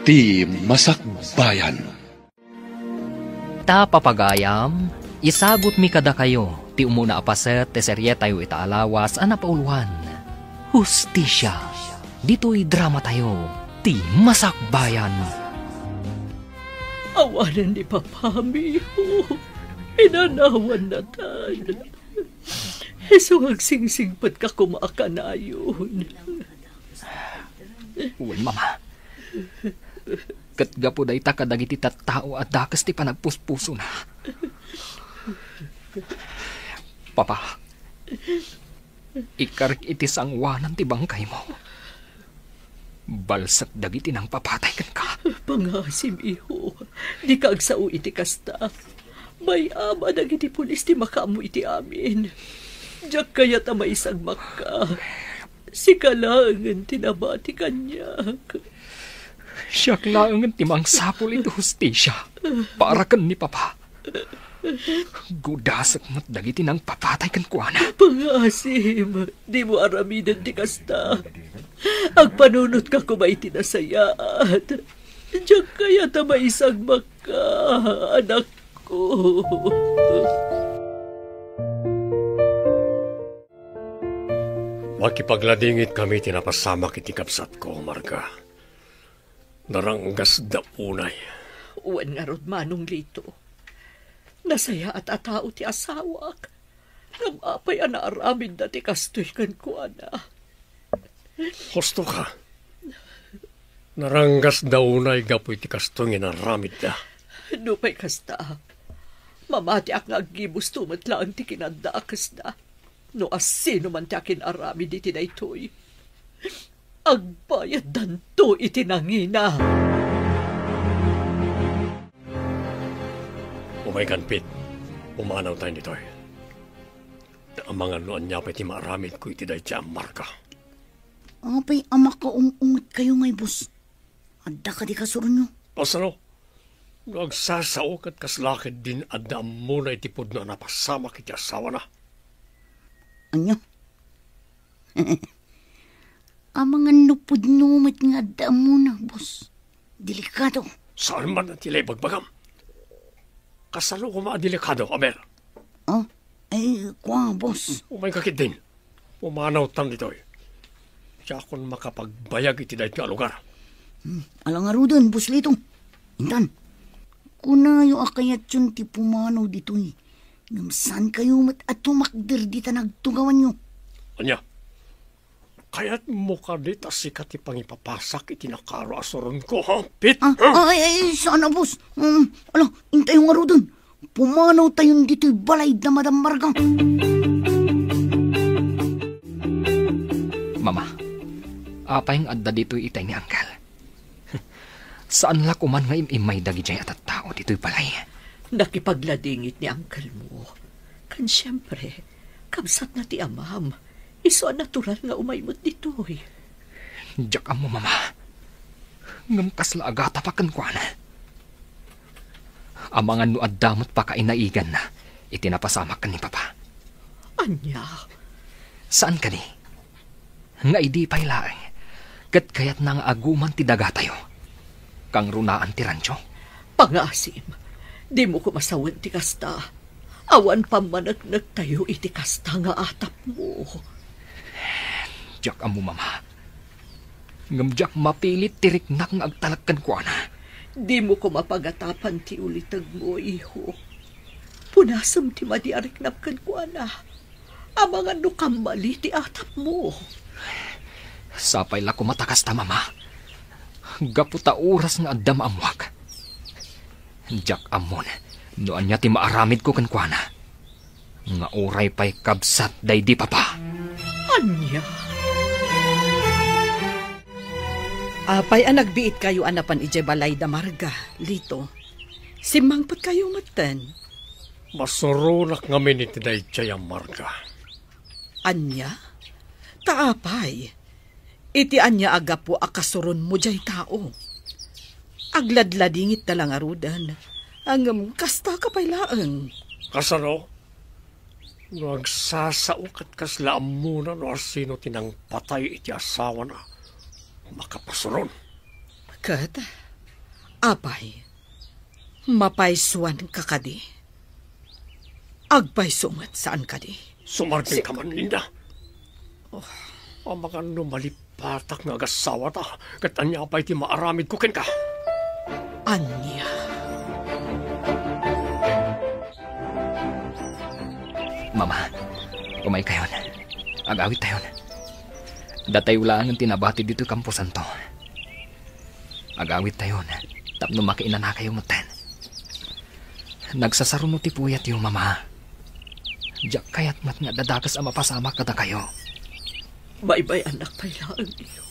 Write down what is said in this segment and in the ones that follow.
Ti Masakbayan. Ta papagayam, isagot mi kada kayo, ti umuna apaset, ti serye tayo itaalawas, anapauluhan. Hustisya, dito'y drama tayo, ti Masakbayan. Awanan ni Papamiho, inanawan na tan. So agsingsingpat ka kumaakanayon. Uwan, mama. Katgapo day ta kadagiti tattao at dakas ti panagpuspuso na. Papa, ikarik iti sangwanan ti bangkay mo. Balsat dagiti nang papatay kan ka. Pangasim, iho. Di ka agsao iti kasta. May ama dagiti pulis ti makamu iti amin. Diyak kaya ta maisang maka. Si kalangan tinabati kanyak. Siyak laangan ti mangsapol iti hustisya. Para kan ni Papa. Gudasak mo't dagiti nang papatay kan kuana. Pangasim, di mo aramidan ti kasta. Agpanunot ka kumay tinasayaat. Diyak kaya ta maisang maka, anak ko. Makipagladingit kami tinapasama kiti kapsat ko, Marga. Naranggas da unay. Uwan nga rod manong lito. Nasaya at atao ti asawak. Namapay anaaramid na ti kastoy kan ko, ana. Husto ka. Naranggas da unay gapoy ti kastoy inaramid da. Nupay kasta. Mamati ak nga agibus tumatlaan ti kinadaakas da. No asino man ti akin arami di tinaytoy. Agbayad danto itinangina. Umay kanpit, umanaw tayo nito. Ang mga noon niya pa iti maramid ko iti dahi siya Marga. Apay ama ka ungungot kayo ngay, boss. Adda ka di kasuro nyo. Pasano? Nagsasao kat kaslakid din adda muna itipod na napasama kiti asawa na. Anya? Ang mga nupod numit nga daan muna, boss. Delikado. Saan man ang tilay bagbagam? Kasalo ko delikado, Amer. Oh, kwa, boss. Umay kakit din. Umanaw tan dito. Siya akong makapagbayag iti dahit nga lugar. Alang nga doon, boss Litong. Intan, kunayo akayat yun ti pumanaw dito eh. Saan kayo at tumakdir di ta nagtugawan nyo? Anya, kaya't mo ka di ta sikat ipangipapasak itinakaro asoron ko, ha? Pit? Sana, boss. Alang, intay yung aro dun. Pumanaw tayo dito'y balay na Madam Marga. Mama, apay ang adda dito'y itay ni Angkal. Saan la kuman nga imay dagi dyan at tao dito'y balay? Nakipagladingit ni angkal mo. Kan siyempre, kamsat na ti amam. Iso natural nga umaymot dito eh. Diyak mo, mama. Ngamkas la agata pa kan kuana. Amangan no addamot pa kainaigan na. Itinapasamak kan ni Papa. Anya? Saan ka ni? Nga idi pa'y laeng. Kat kayat nang aguman ti daga tayo. Kang runaan ti rancho. Pangasim. Di mo ko masawan ti kasta. Awan pa managnak tayo iti kasta nga atap mo. Diyak mo, mama. Ngamdiyak mapilit tiriknak ng agtalagkan ko na. Di mo ko mapagatapan ti ulitag mo, iho. Punasam ti madiariknapkan ko na. Amangan no kambali ti atap mo. Sapay la ko matakas ta, mama. Gaputa oras nga addam amwag. Diyak amon, noan niya ti maaramid ko kankwana. Nga oray pa'y kabsat day di Papa. Anya? Apay nagbiit kayo anapan ije balay da Marga, Lito. Simangpot kayo matan. Masurunak ngamin iti day siya Marga. Anya? Taapay. Iti anya aga po akasuron mo jay tao. Agladladingit na lang arudan. Ang kasta ka pa'y laang. Kasano? Nagsasaok at kaslaan muna no sino tinang patay iti asawa na makapasuron. Kat, Apay, mapaysuan ka kadi. Agpay sumat saan kadi. Sumarting ka man, Linda. Ang mga numalipatak nga agasawa ta, kat anya pa'y ti maaramid ko ken ka. Anya. Mama, umay kayon. Agawit tayon. Datay ulaan ng tinabati dito kampusan to. Agawit tayon. Tapno makiina na kayo muten. Nagsasarunod ti puyat yung mama. Diyak kayat mat nga dadakas ang mapasama kada kayo. Bye-bye anak pailaan niyo.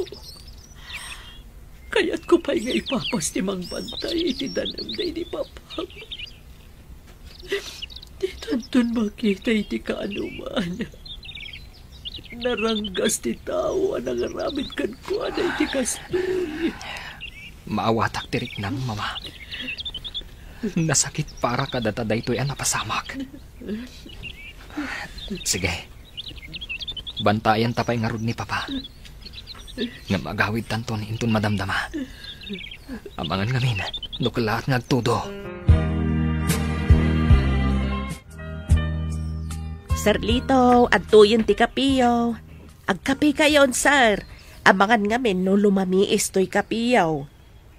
Kaya't ko pa'y nga ipapas ti mang bantay iti danam na ini papam. Di tantun makita iti kaanuman. Naranggas ti tao ang nangaramid kan ko na iti kastoy. Maawatak tirik nang mama. Nasakit para kadataday to'y napasamak. Sige. Bantayan tapay nga rod ni Papa. Nga magawid tanton intun madamdama. Amangan ngamin, nukalaat ngagtudo. Sir Lito, adtuyon ti kapiyaw. Agkapi kayon, sir. Amangan ngamin no lumamiis to'y kapiyaw.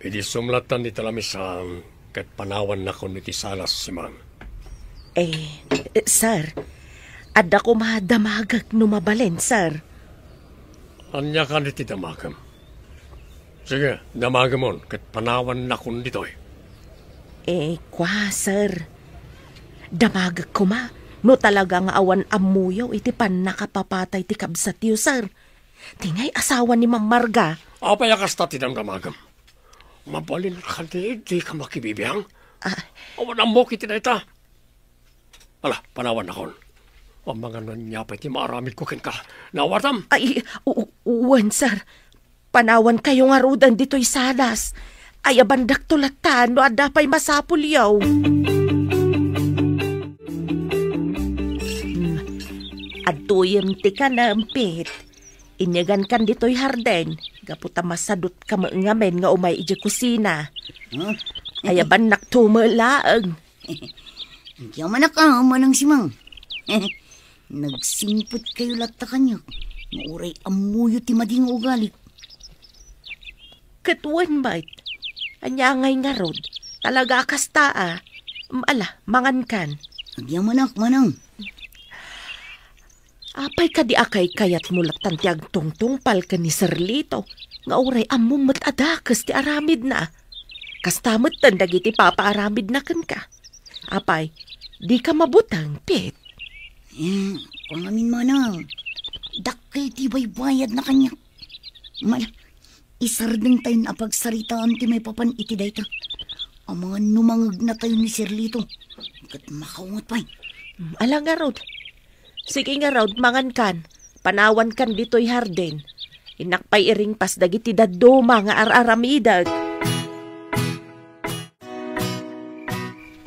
Idi sumlatan ni talamisang kat panawan na ko ni ti salas si Mang. Sir, adda ko madamagag no mabalen, sir. Anya ka ni ti damagam. Sige, damagamon kat panawan na ko nito'y. Sir. Damagag ko ma. No talaga nga awan amuyaw iti pan nakapapatay ti kabsatyo, sir. Tingay asawa ni Mang Marga. Apaya kasta ti damagam. Mabalin ka di ka makibibiyang. Awan ang mo kiti na ita. Ala, panawan na kon. Ang mga nanyapay ti maaramid ko ken ka. Nawatam. Uwan, sir. Panawan kayo nga rudan dito'y salas. Ay abandak tulatan no adapay masapul yaw. Adtuyem ti kanampit. Inyagan kan dito'y harden. Gaputa masadot ka maangamen nga umay iji kusina. Ayaban naktumalaang. Diyan manak manang si Mang. Nagsimpot kayo latta kanyak. Mauray amuyo ti mading ugali. Katuan bait. Anya ngay nga rod. Talaga kastaa. Mangan kan. Diyan manak manang. Apay ka di akay kayat mulat tantiag tungtungpal ka ni Sir Lito. Nga uray among matadakas ti aramid na. Kastamot tandag iti papaaramid na kan ka. Apay, di ka mabutang, Pit. Kung amin manang. Dakay ti baybayad na kanya. Isardeng tayo na pagsaritaan ti may papan iti dayta. Ang mga numangag na tayo ni Sir Lito. Kat makaungot pa'y. Alang nga rod. Sige nga raw, mangan kan. Panawan kan dito'y harden. Inakpay iring pas dagiti daduma nga araramidag.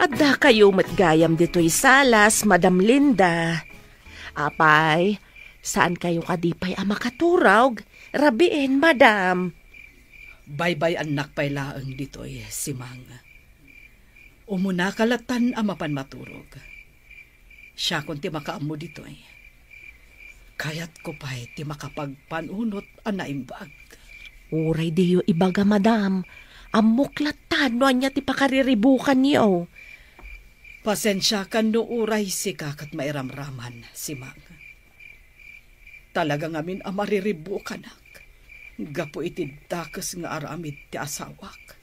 Adda kayo matgayam dito'y salas, Madam Linda. Apay, saan kayo kadipay makaturog? Rabiin, Madam. Bye-bye anak pay laang dito'y si Mang. Umuna kalatan amapan maturog. Siya kung ti makaamo dito'y. Kayat ko pa'y ti makapagpanunot anaimbag. Uray diyo ibaga, Madam. Amuklatan no anya ti pakariribukan niyo. Pasensya ka no uray si kakat mairamraman si Mang. Talaga ngamin amariribukan ak. Gapo iti dakas nga aramid ti asawak.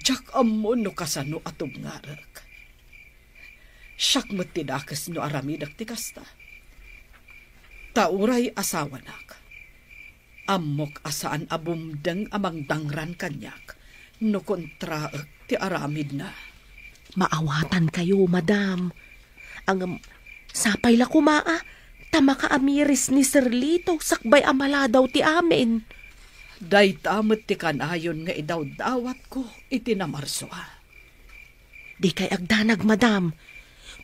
Jak amon no kasano atong ngarak. Siyak mo't tidakas no aramidak ti kasta. Tauray asawa nak. Amok asaan abumdeng amang dangran kanyak. No kontraak ti aramid na. Maawatan kayo, Madam. Ang sapay la kumaa. Tama ka amiris ni Sir Lito. Sakbay amala daw ti amin. Day tamot ti kanayon nga idaw dawat ko iti namarsoa. Di kay agdanag, Madam.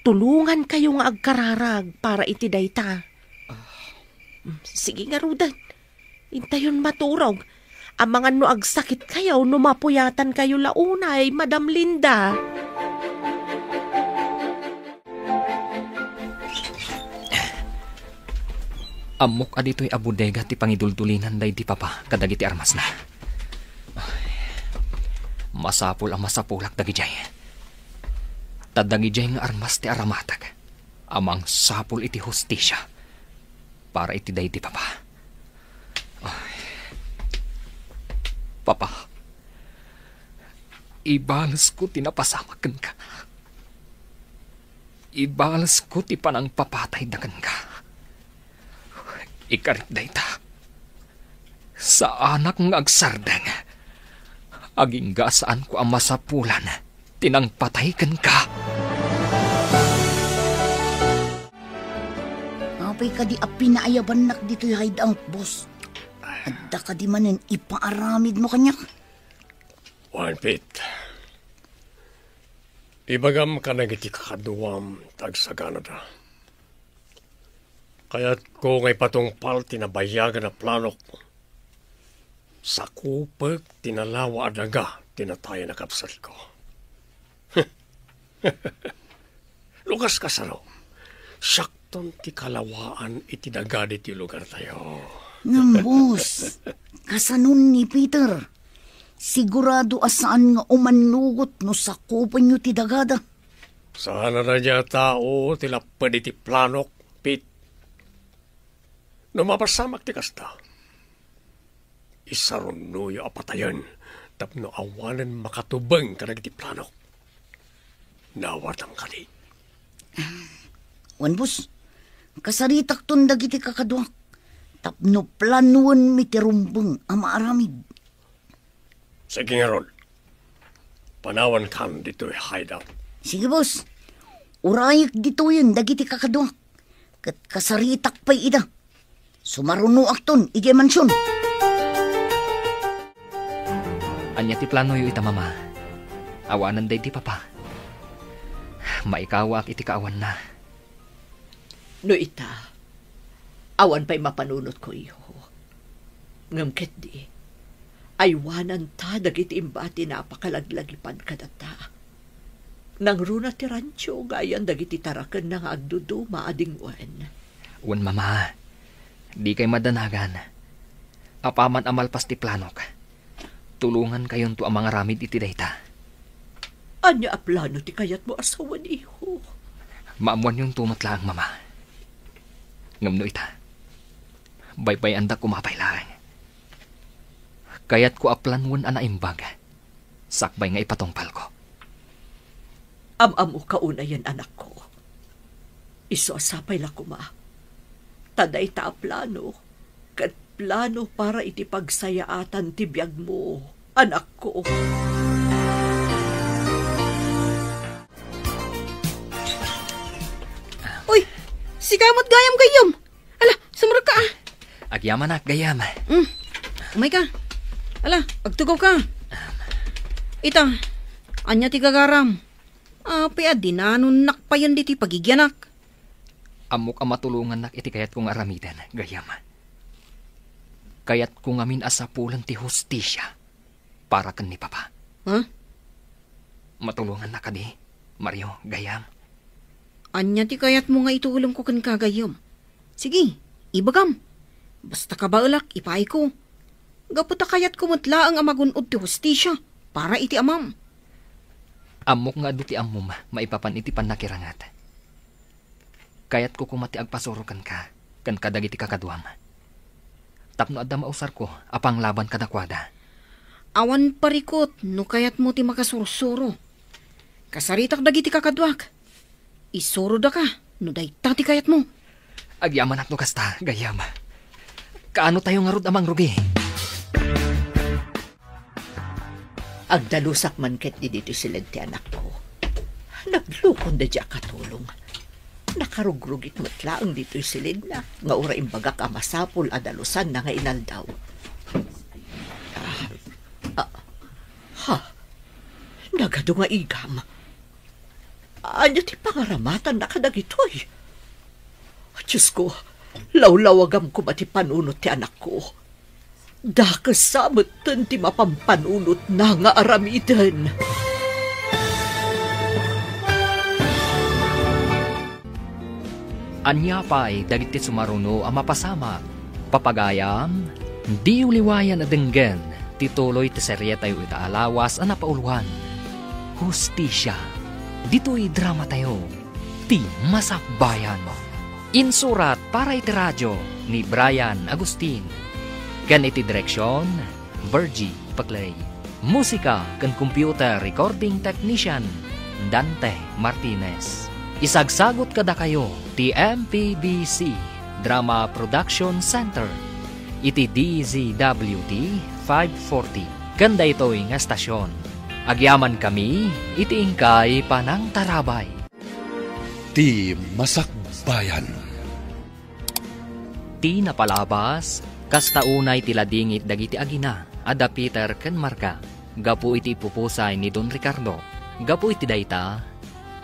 Tulungan kayo nga agkararag para iti dayta. Sige nga, Rudan. Intayon maturog. Amangan no agsakit kayo, no mapuyatan kayo launay, Madam Linda. Amok adito'y abudega ti pangiduldulinan day di papa kadagiti armas na. Masapul ang masapulak dagijay. Tadagijay nga armas ti aramatag. Amang sapul iti hustisya. Para iti day di papa. Papa, ibalas ko tinapasamakan ka. Ibalas ko ti panang papatay dagan ka. Ikarit dayta. Sa anak ng agsardang, aging gasaan ko ang masapulan, tinang pataykan ka. Apay ka di apinaayaban nak dito'y hideout, boss. Adda ka di manin ipaaramid mo kanyak. One Pit. Ibagam ka nagiti kakaduwam tag sa Canada. Kaya't ko ngay patungpal tinabayagan na planok. Sa kupag tinalawa adaga tinataya na kapsal ko. Lukas ka saro. Sakton ti kalawaan itinaga ti lugar tayo. Ngambos, kasanon ni Peter. Sigurado asaan nga umanugot no sakupan nyo ti dagada. Sana na niya tao tilapad iti planok, Pit. No mapasamak ti kasta. Isaron nuyo apatayan tapno awanan makatubang ka iti planok. Nawatam ka di. Wanbos, kasaritak ton dagiti kakadwak. Tapno planuan mi ti rumbeng ama aramid. Sige nga ron. Panawan kan dito'y hideout. Sige, boss. Urayak dito yun, dagiti kakadwak. Kat kasaritak pa'y ida. Sumarunuak ton, iti mansyon. Anya ti plano yu ita mama. Awanan day di papa. Maikawak iti kaawan na. No ita, awan pa'y mapanunot ko iyo. Ngamket di, aywanan ta dagiti imbati napakalaglagipan kadata. Nang runa ti rancho, gayan dagiti taraken na nga agduduma adingwan. Wan mama, di kay madanagan. Apaman amalpas ti planok. Tulungan kayon to ang mga ramid iti dayta. Anya a plano ti kayat mo asawan iho? Maamuan yung tumatlaang mama. Ngamno ita. Baybay anda kumapay lang. Kayat ko aplanwan ana imbag. Sakbay nga ipatongpal ko. Am-amo kauna yan anak ko. Iso asapay la kuma. Taday ta plano. Kat plano para iti pagsayaatan ti biyag mo, anak ko. Uy, sigamot gayam gayam. Ala, sumurag ka ah. Agyaman nak, gayam. Umay ka. Ala, agtugaw ka. Ita, anya ti gagaram. Pia dinanon nakpayan diti pagigyanak. Amok ang matulungan nak iti kayat kong aramidan, gayam. Kayat kong amin asapulan ti hustisya para kan ni papa. Huh? Matulungan na ka di, Mario, gayam. Anya ti kayat mo nga itulong ko kan kagayam. Sige, ibagam. Basta ka baulak, ipay ko. Gaputa kayat kumutla ang amagunod ti hustisya para iti amam. Amok nga do ti amom, maipapan iti panakirangat. Kayat ko kumati agpasurukan ka, kan kadagiti kakadwam. Tapno adda mausar ko, apang laban kadakwada. Awan parikot, no kayat mo ti makasursuro. Kasaritak dagiti kakadwak. Isuro da ka, no dayta ti kayat mo. Agyaman at no kasta, gayam. Kaano tayo nga rod amang rugi? Agdalusak man ket di dito silid ti anak ko. Naglukon da dya katulong. Nakarugrugit matlaang dito'y silid na. Nga ura imbagak amasapul adalusan na nga inaldaw. Nagado nga igam. Anya ti pangaramatan na kadagitoy. Diyos ko, lawlawagam ko mati panunot ti anak ko. Dakasamatan ti mapampanunot na nga aramiden. Anya pa'y dagiti sumaruno ang mapasama. Papagayam, di uliwayan na denggen, tituloy ti serye tayo itaalawas ang napauluhan. Hustisya, dito'y drama tayo, ti masakbayan. Insurat para iti radyo ni Brian Agustin. Kan iti direksyon, Virgie Paclay. Musika kan computer recording technician, Dante Martinez. Isagsagot kada kayo ti MPBC Drama Production Center iti DZWD 540 kanda ito'y nga stasyon. Agyaman kami iti ingkay panang tarabay. Ti masakbayan. Ti napalabas kasta unay ti ladingit dagiti agina ada Peter ken Marka. Gapu iti pupusay ni Don Ricardo. Gapu iti dayta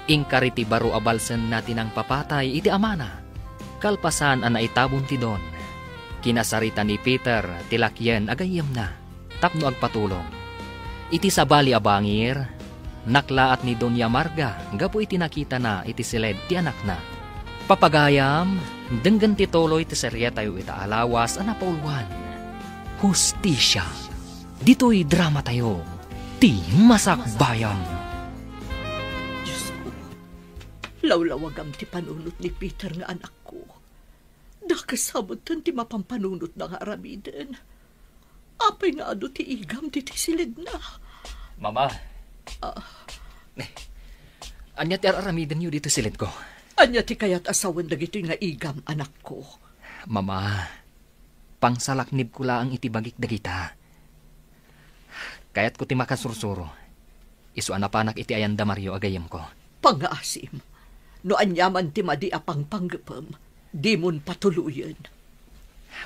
ingkariti baro abalsen natin ang papatay iti amana. Kalpasan ang naitabon ti Don. Kinasarita ni Peter tilakyen agayem na. Tapno agpatulong. Iti sabali abangir, naklaat ni Doña Marga. Gapo iti nakita na iti siled ti anak na. Papagayam, denggan ti toloy ti serye tayo itaalawas ang napauluan. Hustisya. Dito'y drama tayo. Ti masakbayan. Lawlawagam ti panunot ni Peter nga anak ko. Dakasamutan ti mapampanunot na nga aramiden. Apay nga ado ti igam ti silid na. Mama. Anya ti aramiden yu dito silid ko. Anya ti kayat asawan dagito nga igam anak ko. Mama, pangsalaknib ko lang iti bagik dagita. Kayat ko ti makasursuro. Isu anapanak iti ayanda Mario agayem ko. Pangaasim. No anyaman ti madi apang panggapam, di mon patuluyan.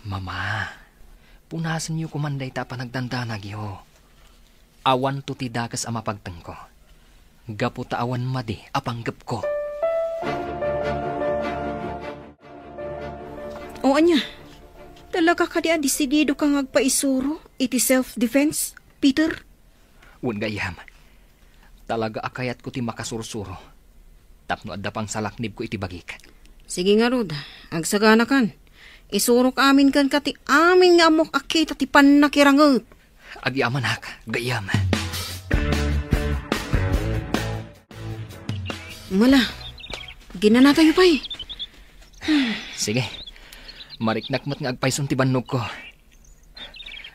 Mama, punasan niyo kumanday ta panagdandanag yo. Awan to ti dakas ang mapagtang ko. Gapu ta awan madi apanggap ko. O anya, talaga ka di desidido kang agpaisuro iti self-defense, Peter? Un gayam, talaga akayat ko ti makasursuro. Tapno adda pang salaknib ko iti bagik. Sige nga Rod, agsagana kan. Isurok amin kan kati amin nga amok akita ti panakirangot. Agyaman hak, gayam. Mala, ginana tayo pa eh. Sige, mariknakmat nga agpayson ti bannog ko.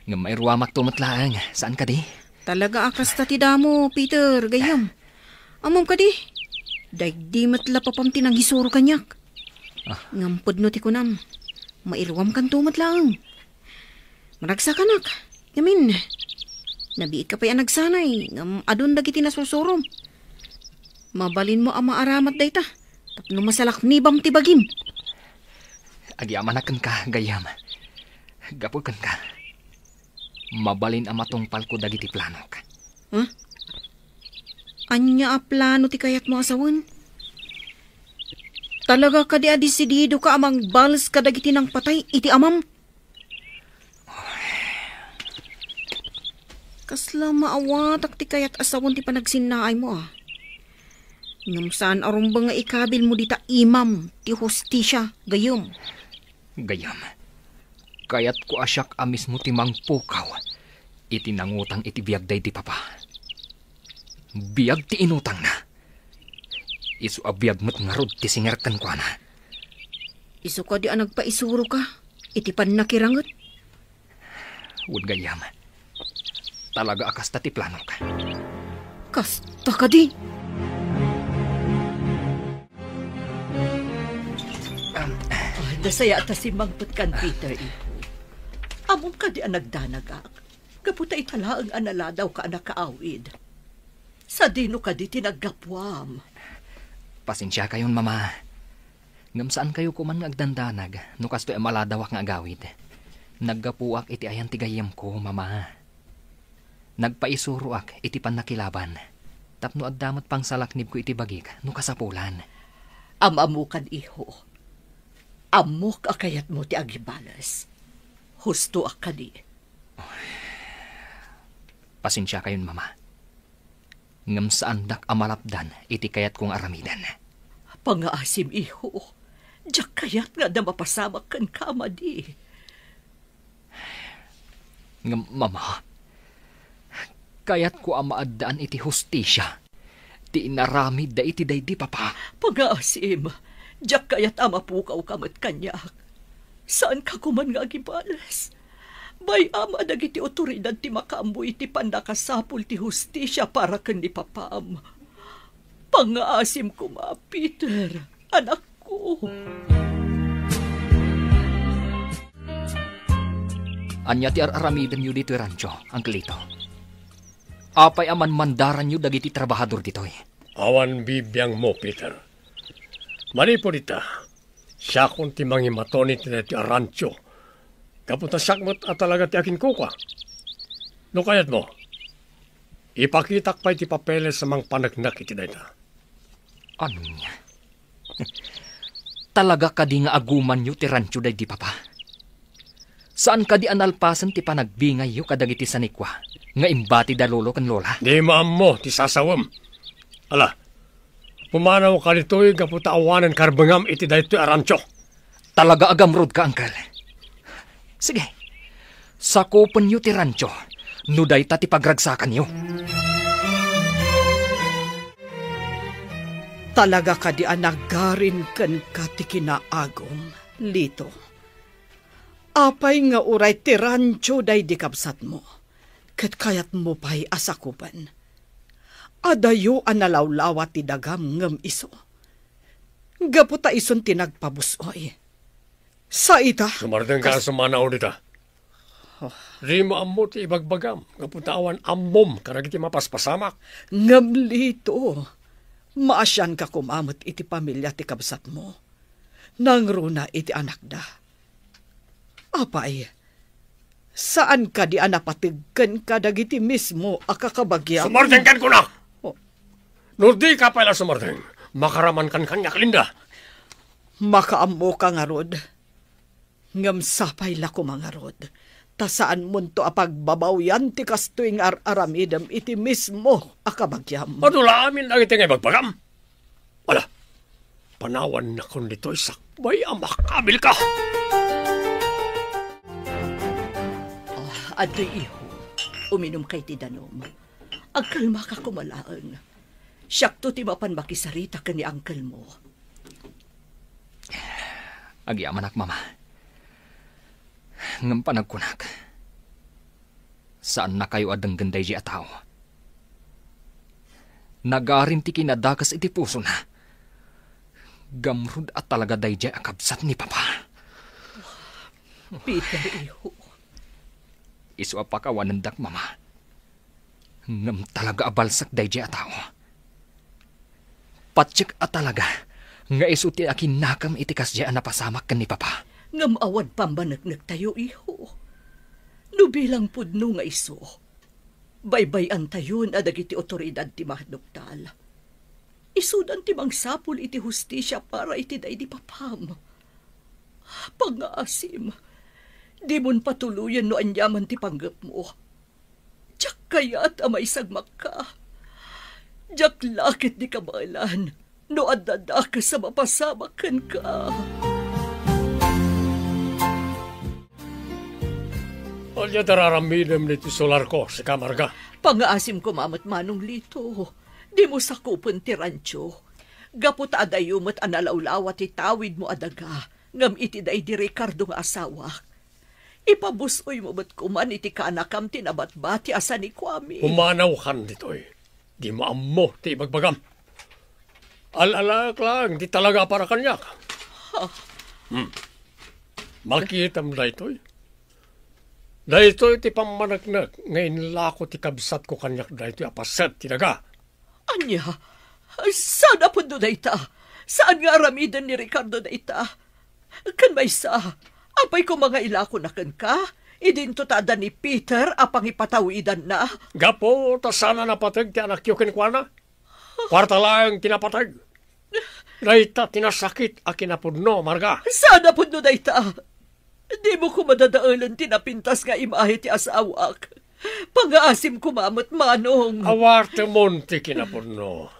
Nga may ruwamak tumatlaang, saan ka di? Talaga akas ta ti damo, Peter, gayam. Amom ka di? Daig di matla papam tinang hisuro kanyak. Ngampod no ti kunam. Mairwam kan tumat lang. Maragsa kanak. Yamin. Nabiit ka pa yan nagsanay. Ngam adun dagiti nasusurom. Mabalin mo ang maaramat dayta. Tapno masalak nibam ti bagim. Agyamanakan ka, gayam. Gapukan ka. Mabalin ang matungpal ko dagiti planok. Huh? Anya a plano ti kayat mo asawan? Talaga ka di adesidido ka amang balas ka dagiti ng patay iti amam? Kasla maawatak ti kayat asawan ti panagsinaay mo ah. Ngam saan arumba nga ikabil mo dita imam ti hustisya gayom. Gayam. Kayat ko asyak amis mo ti mangpukaw. Iti nangutang iti biyagday di papa. Biyag ti inutang na. Isu abiyag mo't nga rod ti singerkan ko na. Isu ka di nagpaisuro ka. Iti pan nakirangot. Wud gayam. Talaga akas ta ti plano ka. Kasta ka di. Dasaya ta si Mangput kan Peter iho. Among ka di nagdanagak. Kaputa italaang anala daw ka nakaawid. Sa dino ka di tinaggapwam. Pasensya kayon, mama. Ngam saan kayo kuman nga agdandanag, no kasto maladawak nga agawid. Naggapuak iti ayan tigayam ko, mama. Nagpaisuruak iti panakilaban. Tapno addamat pang salaknib ko iti bagik, no kasapulan. Amamukan iho. Amok akayat mo ti agibalas. Husto akadi. Pasensya kayon, mama. Ngam saan dak amalapdan, iti kayat kong aramidan. Pangaasim, iho. Diyak kayat nga na mapasamak kan kama di. Ngam, mama, kayat ko amaadaan iti hustisya. Ti inaramid da iti day di papa. Pangaasim, diyak kayat amapukaw kamat kanyak. Saan ka kuman nga agibalas? Bay ama dagiti otoridad ti makaambo iti pandakasapul ti hustisya para ken ni papam. Pangaasim ko ma, Peter, anak ko. Anya ti aramidan yu dito rancho, Uncle Lito. Apay aman mandaran yu dagiti trabahador ditoy. Awan bibiyang mo, Peter. Mali po dita. Siya kung ti mangimatonit na ti rancho. Kapunta sakmot at talaga ti akin kuka. No kayat mo, ipakitak pa iti papeles sa mga panagnak iti dayta. Ano niya? Talaga ka di nga aguman yu ti rancho day di papa. Saan ka di analpasan ti panagbingay yu kadagiti sanikwa nga imbati da lolo kan lola? Di maam mo ti sasawam. Ala, pumanaw ka nito'y kaputa awanan karbangam iti dayto rancho. Talaga agamrod ka, Uncle. Sige, sakupan yu ti rancho, nuday ta ti pagragsakan yu. Talaga ka di anagarin kan ka ti kinaagom, Lito. Apay nga uray ti rancho day di kapsat mo, kat kayat mo pa'y asakupan. Adayo analawlawa ti dagam ngam iso. Gaputa ison tinagpabusoy. Sa ita? Sumardeng ka sa manaw dita. Di mo ammo ti ibagbagam. Kaputawan ammom karagiti mapaspasamak. Ngam, Lito. Maasyan ka kumamot iti pamilya ti kabsat mo. Nangruna iti anak da. Apay, saan ka di anapatigkan ka dagiti mismo akakabagyam? Sumardeng kan ko na! No di ka pala sumardeng. Makaraman kan kanyak linda. Makaammo ka nga rod. Ngam sapay la ko mga rod. Ta saan munto apagbabaw yan ti kastoy nga aramidam iti mismo akabagyam. Madula amin ang iti nga ibagbagam. Wala, panawan na kung dito'y sakbay ang makabil ka. Adoy iho, uminom kay ti danom. Agkalma ka kumalaang. Siyak to ti mapan makisarita ka ni uncle mo. Agyamanak, mama. Ngam panagkunak. Saan na kayo adang ganday di ataw? Nagarin ti kinadakas iti puso na. Gamrud at talaga day di akabsat ni papa. Peter, iho. Isu apakawanandak, mama. Ngam talaga abalsak day di ataw. Patsik at talaga nga isu ti akin nakam itikas di napasamak kan ni papa. Ngam awad pambanagnak tayo, iho. Nubilang pudno nga iso. Baybayan tayon adagiti otoridad ti mahdoktal. Isudan ti mangsapul iti hustisya para iti day di papam. Pangaasim, di mon patuluyan no anyaman ti panggap mo. Diyak kaya't amay sagmak ka. Diyak lakit di kabalan no adada ka sa mapasamakan ka. Alya dararamidem niti solar ko si kamarga. Pangaasim ko mamat manong Lito. Di mo sakupon ti rancho. Gapot adayumot analawlawa ti tawid mo adaga. Ngam iti day di Ricardo nga asawa. Ipabusoy mo ba't kuman iti kanakam tinabatbati asa ni Kwame. Umanaw kan dito'y. Di maammo ti ibagbagam. Alalak lang, di talaga para kanyak. Makita mo na ito'y. Dahito iti pamanagnak, ngayon lako ti kabsat ko kanyak dahito apasat tinaga. Anya, saan po doon na ita? Saan nga aramidan ni Ricardo na ita? Kan may sa, apay ko mga ilako na kan ka? Idinto tada ni Peter apang ipatawidan na? Gapo, ta sana napatag ti anak yu kenkwana? Parta lang tinapatag. Dahita tinasakit a kinapudno, marga. Sana po doon na ita? Di mo ko madadaalan tinapintas nga imahe ti asawak. Pangaasim kumamot manong. Awarte monti kinapuno.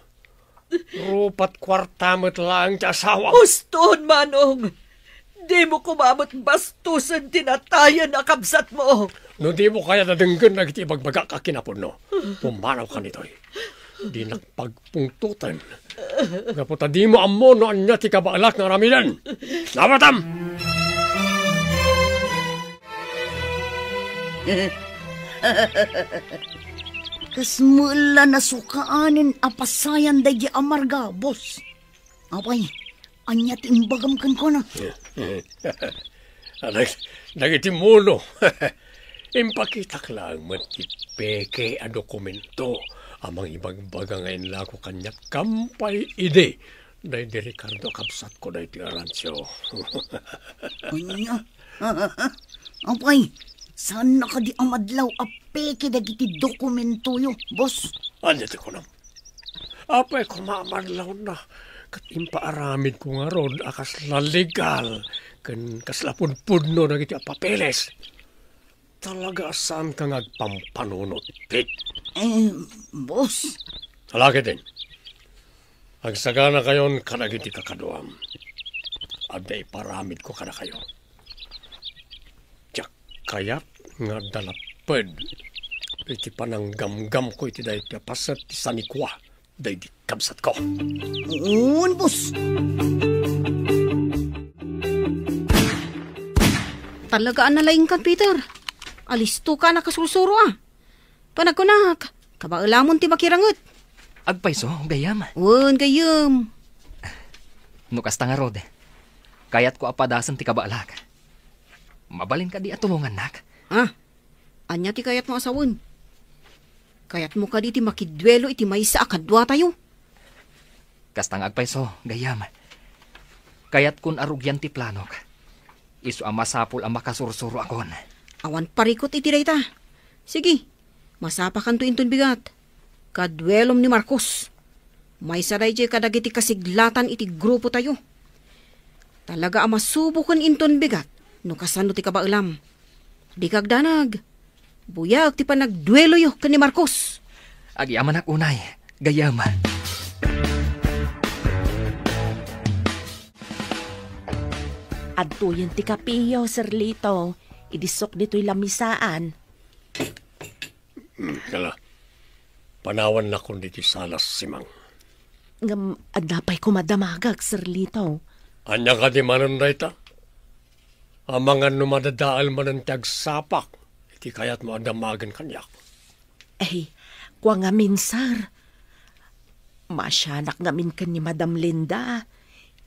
Rupat kwartamot lang ti asawa. Uston manong. Di mo kumamot bastusan tinatayan na kabsat mo. No di mo kaya nadenggan na iti bagbaga ka kinapuno. Pumanaw ka nito'y. Di nagpagpungtutan. Kaputa di mo amo no anya ti kabaalak ng ramilan. Nabatam! Kasmula na sukaanin apasayan dahi amarga, boss. Apay, anya timbagam kan ko na. Nagitimuno. Impakita lang matipeke a dokumento. Amang ibang baga ngayon lang ko kanyak kampay ide. Dahil di Ricardo kapsat ko dahil ti Arancio. Anya? Apay, saan na ka di amadlaw apeke dagiti dokumento yo, boss? Anya ti ko nam. Apay kumamadlaw na. Kat impaaramid ko nga rod akas legal. Kan kaslapun-pudno na iti papeles. Talaga saan ka ngagpampanunot, Pete? Boss. Talaki din. Agsagana kayon kanagiti kakaduam. Abday paramid ko kana kayo. Tiyak kayat nga dalapad. Iti pananggamgam ko iti dahi ti pasat ti sanikwa. Dahi di kabsat ko. Un, boss. Talagaan na laing ka, Peter. Alisto ka na kasusuro ah. Panagkunak, kabaulamon ti makirangot. Agpayso, gayam. Wan, gayam. Nukasta nga rod. Kayat ko apadasan ti kabaalak. Mabalin ka di atulungan, nak. Anya ti kayat mo asawon. Kayat mo ka di ti makidwelo iti maysa akadwa tayo. Kastang agpayso, gayam. Kayat kun arugyan ti planok. Isu amasapul ang makasursuro akon. Awan parikot iti dayta. Sige, masapakan to inton bigat. Kadwelom ni Marcos. May saray jay kadagiti kasiglatan iti grupo tayo. Talaga amasubukan inton bigat. No kasano ti kabaulam. Di kagdanag. Buyag ti panagduelo yo kan ni Marcos. Agyaman ak unay, gayam. Adtuyan ti kapiyo, Sir Lito. Idisok dito'y lamisaan. Kala, panawan na kung diti salas simang. Adapay ko madamagag, Sir Lito. Anya ka di manon dayta? Amangan no madadaal manon tagsapak. Iti kayat mo adamagan kanyak. Kwa ngamin, Sir. Masyanak ngamin kan ni Madam Linda.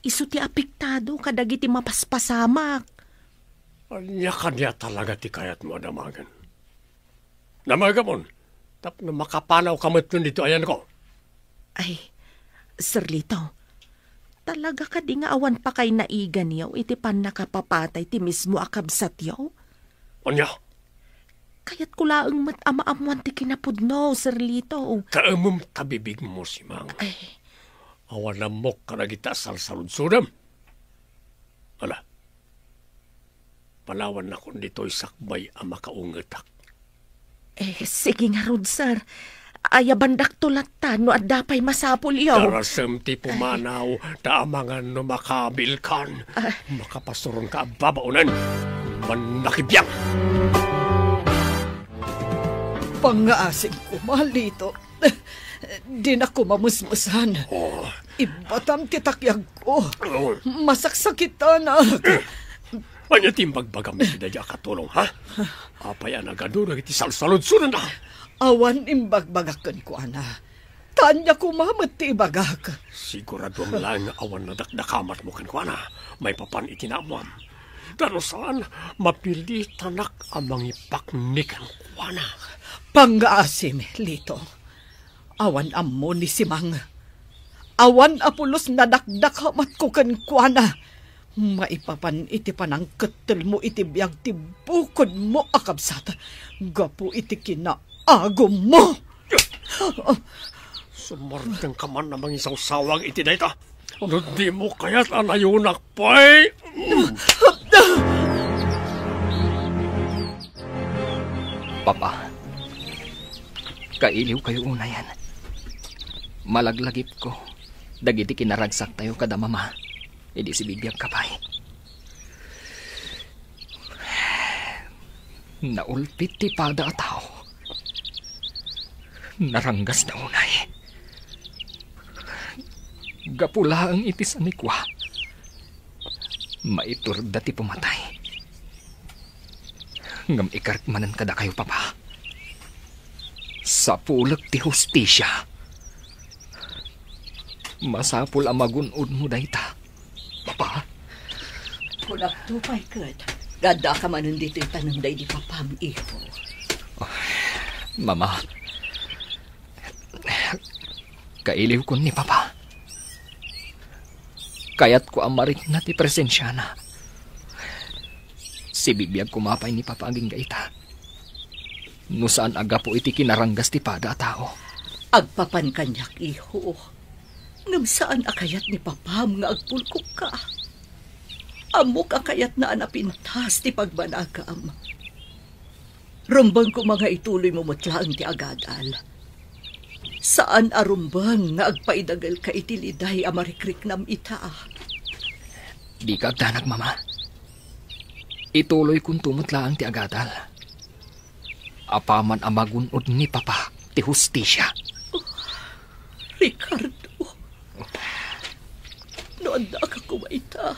Isu ti apektado kadagiti mapaspasamak. Anya kanya talaga ti kayat mo adamagan. Namagamon, tap na makapanaw kamot nun dito ayan ko. Sir Lito, talaga ka di nga awan pa kay naigan yaw iti pan nakapapatay ti mismo akabsat yaw? Anya? Kaya't kulaang mat-ama-amuan ti kinapudno, Sir Lito. Kaamom tabibig mo si Mang. Awan na mok ka nagita salsalud-sudam. Ala, palawan na kung dito'y sakbay ang makaungetak. Sige nga rod, Sir. Ayabandak tulatan no adapay masapul yaw. Darasem ti pumanaw, taamangan no makabilkan. Makapasurong ka babaunan. Manakibiyang. Pangaasim ko, malito. Di na ko mamusmusan. Ibatam titakyag ko. Masaksakitan na. Anya timbagbaga mo sinadya katulong, ha? Apayan agaduro iti salsalod-sunan na. Awan imbagbagakan ko, ana. Tanya ko mamat ti ibagak. Sigurado lang awan na dakdakamat mo kan ko, ana. May papan itinamuam. Pero saan mapili tanak amang ipaknikan ko, ana. Pangaasim, Lito. Awan ammo ni Simang. Awan apulos na dakdakamat ko kan ko, ana. Maipapan iti panang ketel mo iti biyag ti bukod mo akabsat. Gapu iti kinaagom mo. Sumardang ka man namang isang sawang iti dayta. Di mo kaya't anayunak pa'y. Papa, kailiw kayo unayan. Malaglagip ko. Dagiti kinaragsak tayo kada mama. Hindi si bibiyag kapay. Naulpit ti pada at tao. Naranggas na unay. Gapula ang itis anikwa. Maiturda ti pumatay. Ngam ikarkmanan kada kayo, Papa. Sa pulag ti hustisya. Masapul ang magunod mo dayta. Papa? Kulak tupay, Kurt. Gada ka man dito yung tanong day di papam, iho. Oh, Mama, kailiw ko ni Papa. Kayat ko amarik na ti presensya na. Si bibiyag kumapay ni Papa aging gaita. No saan aga po iti kinaranggas ti pada tao. Agpapan kanyak, iho. Ngam saan akayat ni papam nga agpulkok ka. Amok akayat na anapintas ti pagbanagam. Rumbang ko mga ituloy mo mutlaang ti agadal. Saan arumbang nga agpaidagal ka itiliday amarikrik nam ita. Di ka agdanag, Mama. Ituloy kong tumutlaang ti agadal. Apaman amagunod ni Papa ti hustisya. Ricardo, noon na ka kumaita.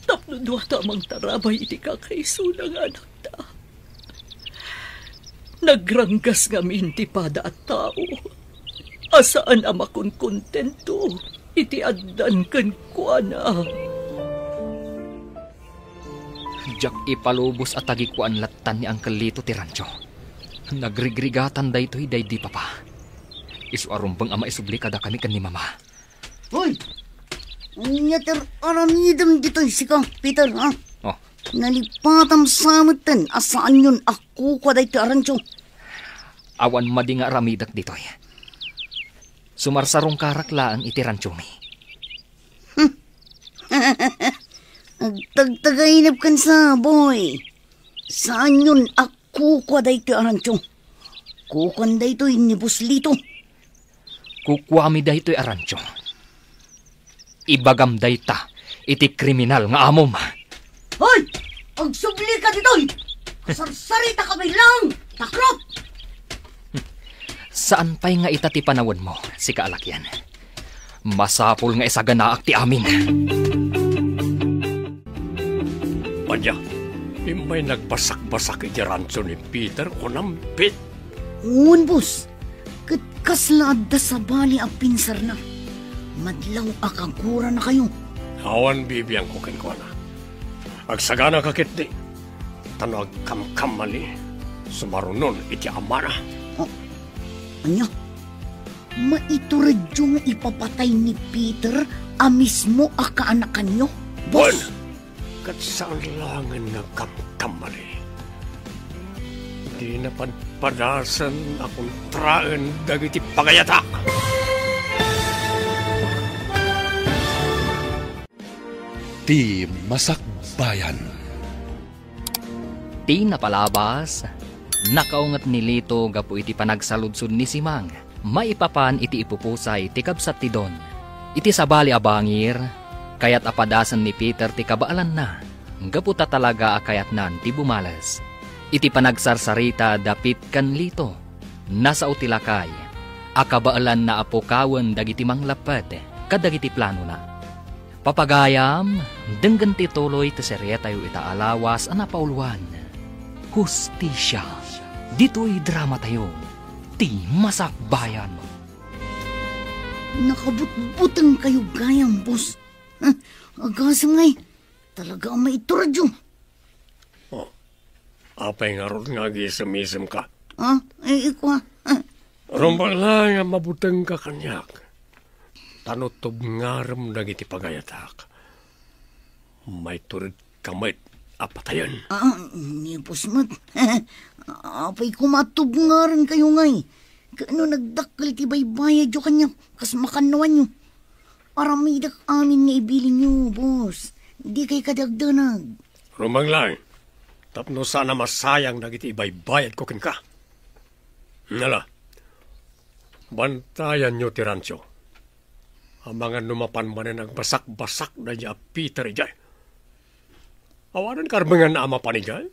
Tapno doa tamang tarabay iti kakaisunang anak ta. Nagranggas ngamin ti pada at tao. Asaan amakon kontento iti addan ken kuana. Jak ipalubos at tagikuan latan ni Uncle Lito ti rancho. Nagrigrigatan daytoy day di Papa. Isu arumbang ama isubli kada kami kan ni Mama. Hoy! Nyater aramidam dito'y si Kang Peter, ha? Oh. Nalipatam samatan asaan yun ako kwa day ti arancho. Awan madi nga aramidak ditoy. Sumarsarong karaklaan iti rancho mi. Agtagtagainap kan sa, boy. Saan yun ako kwa day ti arancho? Kukan day to'y ni Buslito. Kukwami daytoy arancho. Ibagam dayta iti kriminal nga amom. Hoy! Agsubli ka dito'y! Kasarsarita ka may lang! Takrop! Saan pa'y nga ita ti panawan mo, si kaalakyan? Masapul nga isaganaak ti amin. Panya, imay nagbasak-basak iti rancho ni Peter o nampit. Uwan, boss. Kaslaad da sa bali ang pinsar na. Madlaw akagura na kayo. Awan bibiyang ko kenkwana. Agsagana kakit di. Tano agkamkam mali. Sumarunon iti amana. Anya? Maituradyo nga ipapatay ni Peter a mismo a kaanakan nyo? Bon! Boss! Kat saan langan nga kamkam mali. Di na panpadasan akong traan dagiti pagayatak. Ti Masakbayan. Ti napalabas, nakaungat ni Lito gapu iti panagsaludsud ni Simang. Maipapan iti ipupusay ti kabsat ti Don. Iti sabali abangir, kayat apadasan ni Peter ti kabaalan na. Gaputa talaga akayat nan ti bumalas. Iti panagsarsarita dapit kan Lito. Nasa utilakay, akabaalan na apokawan dagiti manglapet, kadagiti plano na. Papagayam, denggan ti tuloy ti serye tayo itaalawas anapauluan. Hustisya, dito'y drama tayo, ti Masakbayan. Nakabutbutang kayo gayang, boss. Agasang ngay, talaga ang maituradyo. Apay nga ron nga gisamisam ka. Ikwa. Rumbang lang nga mabutang ka kanyak. Tanutob ngaram dagiti pagayatak. May turid kamay apatayan. Ni boss mat. Apay kumatub nga rin kayo ngay. Kano nagdakal ti baybayad yo kanya. Kas makanawan nyo. Aramidak amin nga ibilin nyo, boss. Di kay kadagdanag. Rumbang lang. Tapno sana masayang dagiti ibaybayad ko ken ka. Nala, bantayan nyo ti rancho. Ang mga numapan manen ang basak-basak na niya Peter ijay. Awanan karbangan na ama pa ni jay.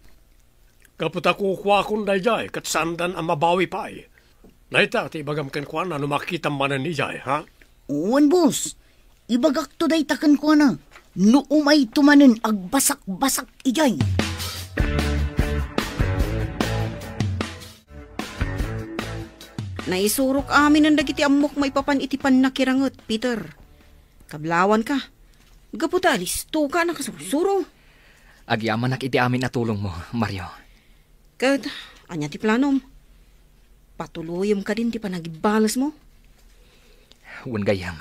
Kaput ako kuwakon na jay, kat sandan ang mabawi pa ay. Naita, ti ibagam ken kwa na numakita manen ni jay, ha? Uwan, boss. Ibagak to day takan ko na. Nuumay tumanen ag basak-basak ijay. Naisurok amin ang dagiti amok maipapan itipan na kirangot, Peter. Kablawan ka. Gaputa, listo ka na kasusuro. Agyaman nak iti amin na tulong mo, Mario. Kat, anya ti planom. Patuluyom ka din ti panagibalas mo. Wan gayam.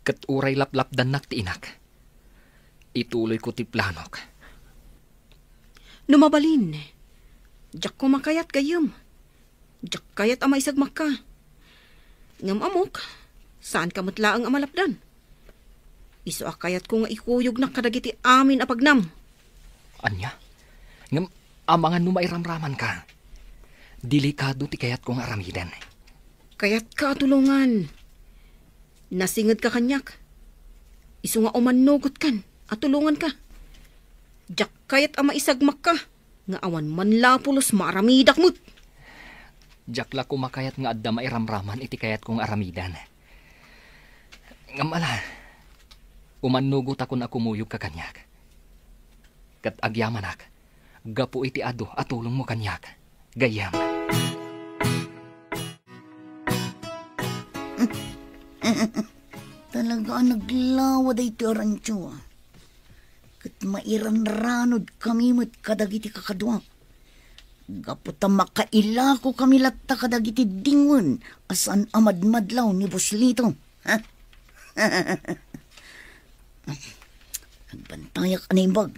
Kat uray laplap dan nak ti inak. Ituloy ko ti planok. Numabalin. Diyak ko makayat gayam. Diyak kayat amay sagmak ka. Ngam amok, saan ka matlaang amalapdan? Iso akayat ko nga ikuyog na kadagiti amin apagnam. Anya? Ngam amangan numairamraman ka. Delikado ti kayat kong aramidan. Kayat ka tulungan. Nasingad ka kanyak. Iso nga umanugot kan at tulungan ka. Diyak kayat ama isagmak ka. Nga awan manlapulos maramidak mo't. Diyak la kumakayat nga adda mairamraman iti kayat kong aramidan. Ngamala, umanugot ako na kumuyog ka kanyak. Kat agyamanak, gapu iti ado at tulong mo kanyak. Gayam. Talaga naglawa day ti rancho. Kat mairanranod kami mo't kadagiti kakadwa. Gaputa makaila ko kami latta kadagiti dingon asan amadmadlaw ni Buslito. Ha? Agbantayak animbag.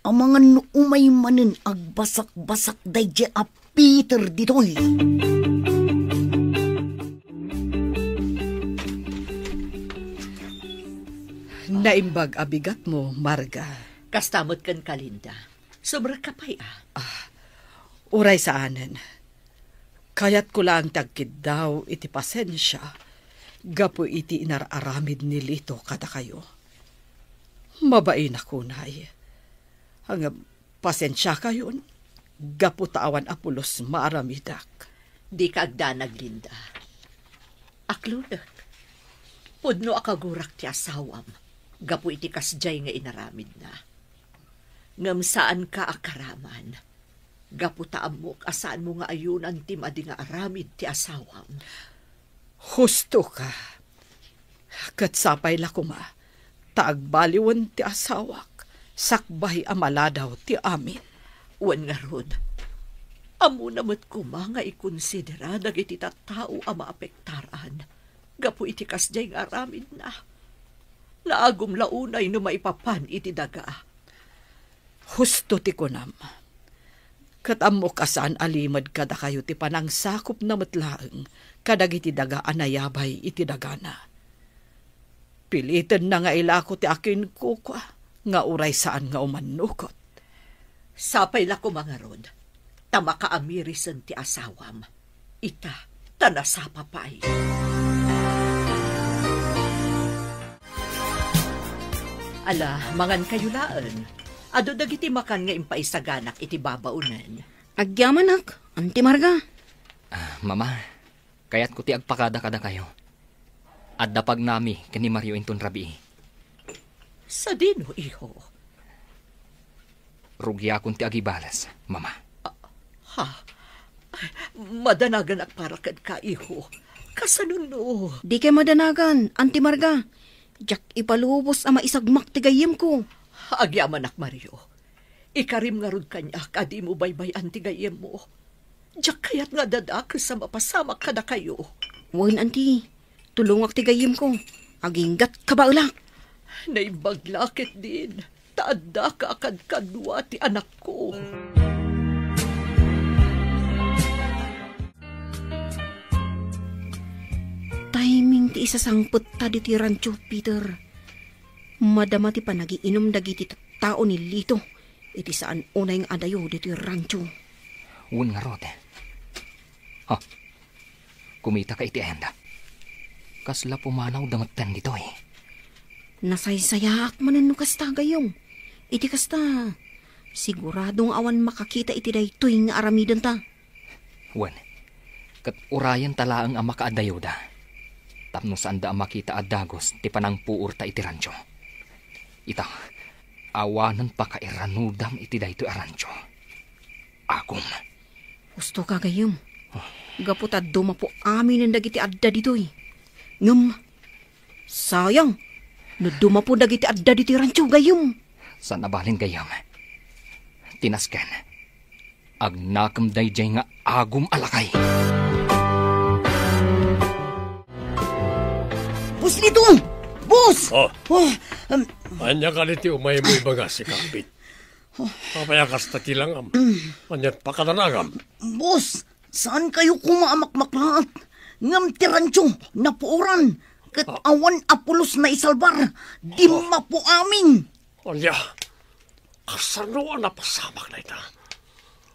Ang mga nuumay manin agbasak-basak dayje a Peter ditoy. Naimbag abigat mo, Marga. Kastamot kan Kalinda. Sobra kapay Uray sa anen. Kayat ko lang tagkid daw iti pasensya. Gapo iti inararamid ni Lito kada kayo. Mabain ako, nay. Ang pasensya kayon. Gapo tawan apulos maaramidak. Di ka agdanag, Linda. Aklunak. Pudno akagurak ti asawam. Gapo iti kasjay nga inaramid na. Ngam saan ka akaraman. Gapo taamok asaan mo nga ayunan ti madi nga aramid ti asawam. Husto ka. Katsapay la kuma. Taagbaliwan ti asawak. Sakbay amaladaw ti amin. Wan nga rod. Amo namat kuma nga ikonsidera dagiti tattao a maapektaran. Gapo iti kasjay nga aramid na. Naagum launay no maipapan iti daga. Husto ti kunam. Katamo kasan alimad kada kayo ti panang sakop na matlaang kadag iti daga anayabay iti dagana. Pilitan na nga ilako ti akin kukwa nga uray saan nga umanukot. Sapay la ko mga rod. Tama ka amirisan ti asawam. Ita, tanasapapay. Ala, mangan kayulaan. Ado dagiti makan nga impaisaganak iti babaunan. Agyamanak, Auntie Marga. Mama, kayat ko ti agpakada kada kayo. At dapag nami kani Mario inton rabi. Sa dino, iho? Rugya akong ti agibalas, Mama. Ha? Madanagan ak para kad ka, iho. Kasanuno. Di kay madanagan, Auntie Marga. Diyak ipalubos ama isagmak ti gayem ko. Agyaman ak, Mario. Ikarim nga rod kanya, kadi mo baybayan ti gayem mo. Diyak kayat nga dadak sa mapasamak kada kayo. Wan, Auntie. Tulungak ti gayem ko. Aginggat ka ba ulak? Naibaglakit din. Taada ka akad kadwa ti anak ko. Timing ti isasangpot ta di ti rancho, Peter. Madama ti panagiinom dagiti tao ni Lito. iti saan unay nga adayo dito yung rancho. Uwan nga rod. Ha? Kumita ka iti enda. Kasla pumanaw dangatan dito eh. Nasaysayak manan no kasta gayong. Iti kasta, siguradong awan makakita iti daytoy nga aramidan ta. Uwan, kat urayan talaang ang makaadayo da. Tapno saan da ang makita adagos ti panang puur ta iti rancho. Ita, awanan pa kairanudam iti daytoy a rancho. Agum. Gusto ka gayong. Gaputad dumapo amin ang dagiti adda ditoy. Ngam, sayang, no dumapo dagiti adda ditoy rancho gayong. San abalin gayam? Tinasken. Agnakam dayjay nga agum alakay. Bus nito! Bus! Oh. Anya ka niti umay mo ibaga si Kapit. Papaya kasta tilangam. Anyat pakadanagam. Bus, saan kayo kumaamakmaklaat? Ngam tirancho, napuuran. Kat awan apulos na isalbar. Di mapo amin. Anya, kasano na pasamak na ita?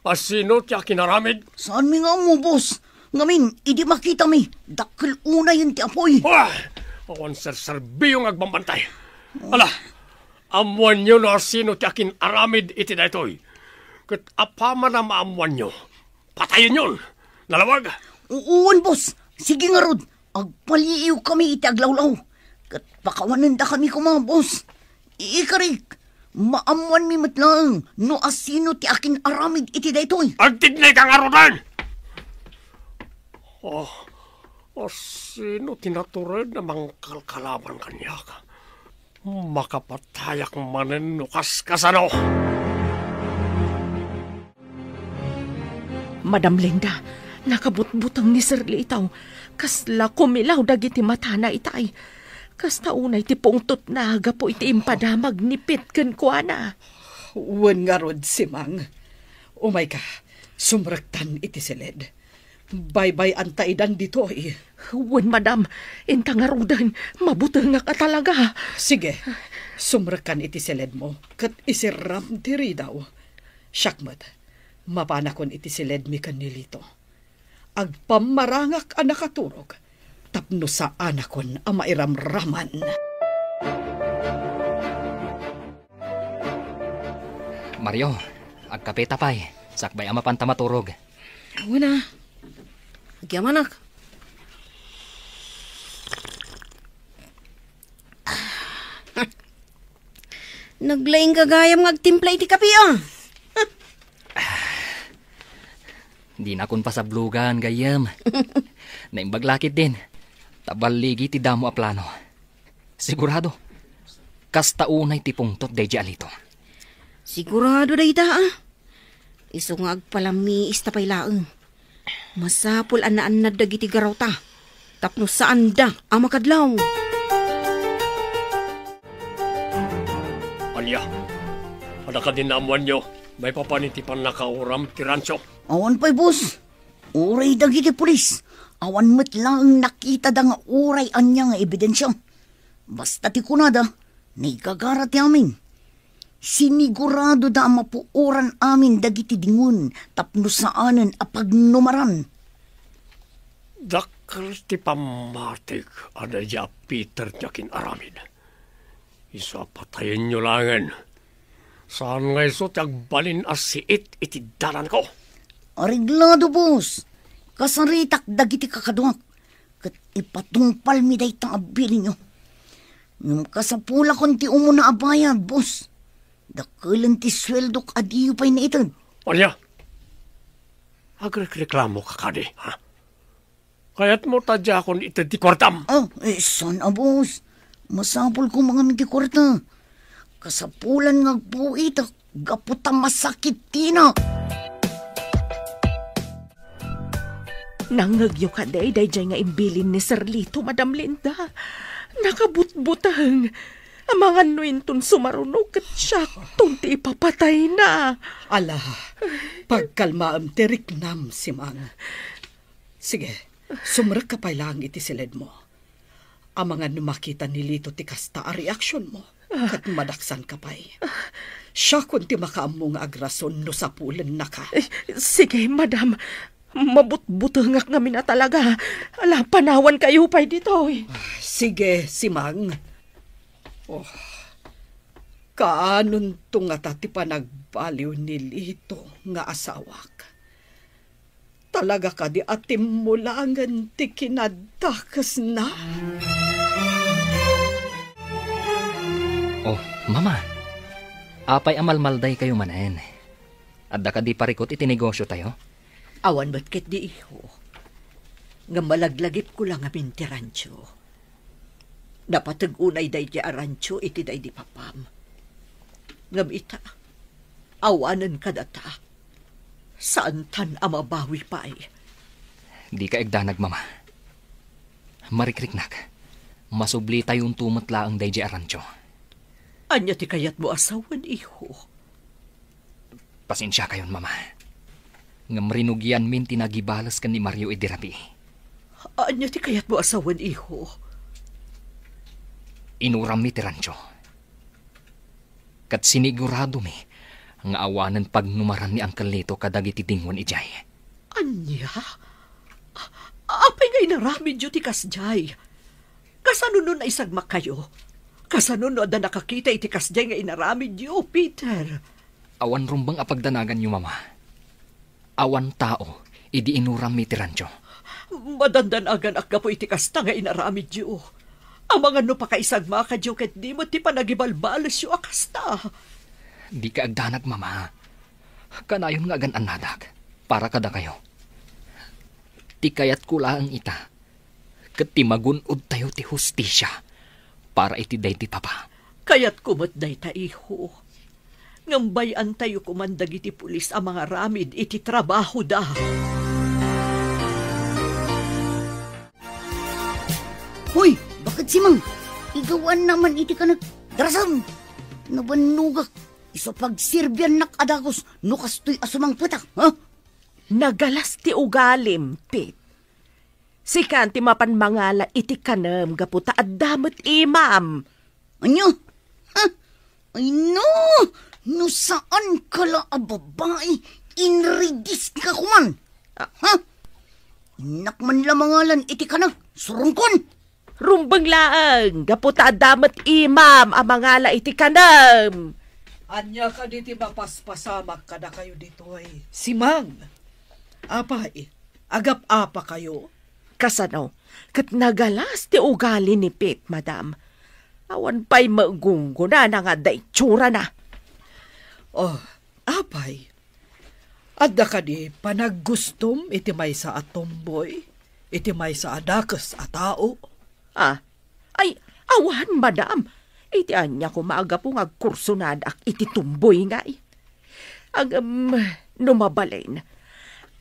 Asino tiya kinaramid? Saan mi nga mo, boss? Ngamin, idi makita mi. Dakil una yun ti apoy. Awan sarsarbiyong agbambantay. Ala, amuan nyo na sino ti akin aramid iti daytoy. Kat apama na maamuan nyo, patayin yun. Nalawag. Uwan, boss. Sige nga rod. Agpaliiw kami iti aglawlaw. Kat pakawanan da kami ko mga boss. Ikarik, maamuan mi matlang no asino ti akin aramid iti daytoy. Agtignay kang arudan! Sino tinatured na mangkalkalaban kanya ka? Makapatayak manen nukas kasano. Madam Linda, nakabutbutang ni Sir Litaw. Kasla kumilaw dagiti mata na itay. Kasta unay ti pungtot na agapo iti impadamag nipit ken kuana. Uwan nga rod si Mang. Umay ka, sumrektan iti silid. Bye-bye antaidan dito eh. Uwan, madam, intang arudan, mabutang nga ka talaga. Sige, sumrekan iti silid mo, kat isiram tiri daw. Syakmat, mapanakon iti silid mi kanilito. Agpamarangak ang nakaturog, tapno sa anakon ang mairamraman. Mario, agkape tapay. Sakbay ama pantamaturog. Wala. Agyam anak. Naglaing kagayam ngagtimpla iti kape ah. Di na kun pasablugan gayam. Naimbaglakit din. Tabaligi ti damo a plano. Sigurado. Kasta unay ti pungtot daydi alito. Sigurado dayta ah. Iso nga agpalami istapay laeng. Masapul anaan na dagiti garaw ta. Tapno saan da ang makadlaw. Anya, ada ka din naamuan nyo. May papanitipan na kauram ti rancho. Awan pa'y, boss. Uray dagiti pulis. Awan met lang nakita da nga uray anya nga ebidensya. Basta ti kunada, naigagara ti amin. Sinigurado da mapuuran amin dagiti dingun tapno saanen apagnumaran. Dakal ti pamatik ada ja Peter tiyakin aramid. Isa patayin nyo langan. Saan nga iso tiyagbalin asiit iti dalan ko? Ariglado, boss. Kasaritak dagiti kakaduak. Kat ipatungpal mi day tang abili nyo. Yung kasapula kon ti umuna abayad, boss. Dakilan ti sweldok adiyo pa'y na itad. Anya, agreklamo ka kadi, ha? Kaya't mo tadya akong itad ti kwartam. Sana, boss. Masapul ko mga miti kwarta. Kasapulan nga buit, gaputa masakit tina. Nangagyo ka day nga imbilin ni Sir Lito, Madam Linda. Nakabutbutang. Ang mga nuintun sumarunog at syaktong ti ipapatay na. Ala, pagkalmaam tiriknam si Mang. Sige, sumrek ka pa lang iti silid mo. Ang mga numakita ni Lito ti kasta a reaksyon mo. Kat madaksan ka pa'y. Siya kunti makaamong agrason no sa pulan na ka. Sige, madam. Mabut-butungak namin na talaga. Ala, panawan kayo pa dito. Sige, Simang. Kaanon to nga tati pa nagbaliw ni Lito nga asawak. Talaga ka di atim mo langan ti kinadakas na. Oh, mama. Apay amalmalday kayo manayan. Adda ka di parikot itinegosyo tayo? Awan ba't ket di iho? Nga malaglagip ko lang amin ti rancho. Dapat unay day di arancho iti day di papam. Ngam awanan ka data. Saan tan amabawi pa ay? Di ka egdanag, mama. Marikriknak. Masubli tayong tumatla ang day di arancho. Anya ti kayat mo asawan, iho? Pasensya kayon, mama. Ngam rinugyan min tinagibalas kan ni Mario Idirabi. Anya ti kayat mo asawan, iho? Inuram mi ti rancho. Kat sinigurado mi, nga awanan pagnumaran ni Uncle Lito kadagiti tingon ijay. Anya? Apay nga inaramid yu ti kasjay. Kasano nun ay sagmak kayo? Kasano no da nakakita iti kasjay nga inaramid yu, Peter? Awan rumbang apagdanagan yu, mama. Awan tao, idi inuram mi ti rancho. Madandanagan akga po iti kasta nga inaramid yu. Ang mga no pakaisagma ka yu ket di mo ti panagibalbalas yu akasta. Di ka agdanag, mama. Kanayon nga agan anadag. Para kada kayo. Ti kayat ko lang ita. Ket ti magunod tayo ti hustisya. Para iti day ti papa. Kayat kumot day ta, iho. Ngambayan tayo kumandag iti pulis ang mga ramid iti trabaho da. Hoy, bakit Simang? Igawan naman iti ka nagdrasam. Nabanugak. Iso pagsirbyan nakadagos. Nukastoy asumang patak, ha? Nagalas ti ugalim, Pete. Sikan ti mapanmangala iti kanam gaputa at damot imam. Anyo? Ha? Ay no! No saan ka la babae? Inridis ka kuman. Ha? Nakman lamangalan iti kanag surungkon. Rumbang laang gaputa at damot imam amangala iti kanam. Anya ka diti mapaspasamak kada kayo dito ay. Simang, apay, agap-apa kayo? Kasano, kat nagalas ti ugali ni Pete, madam. Awan pa'y magunggo na nga day tsura na. Oh, apay. Adda ka di panaggustom iti may sa atomboy, iti may sa adakas a tao. Ay, awan, madam. Iti anya ko maaga pong agkurso na ak iti tumboy nga eh. Numabalain.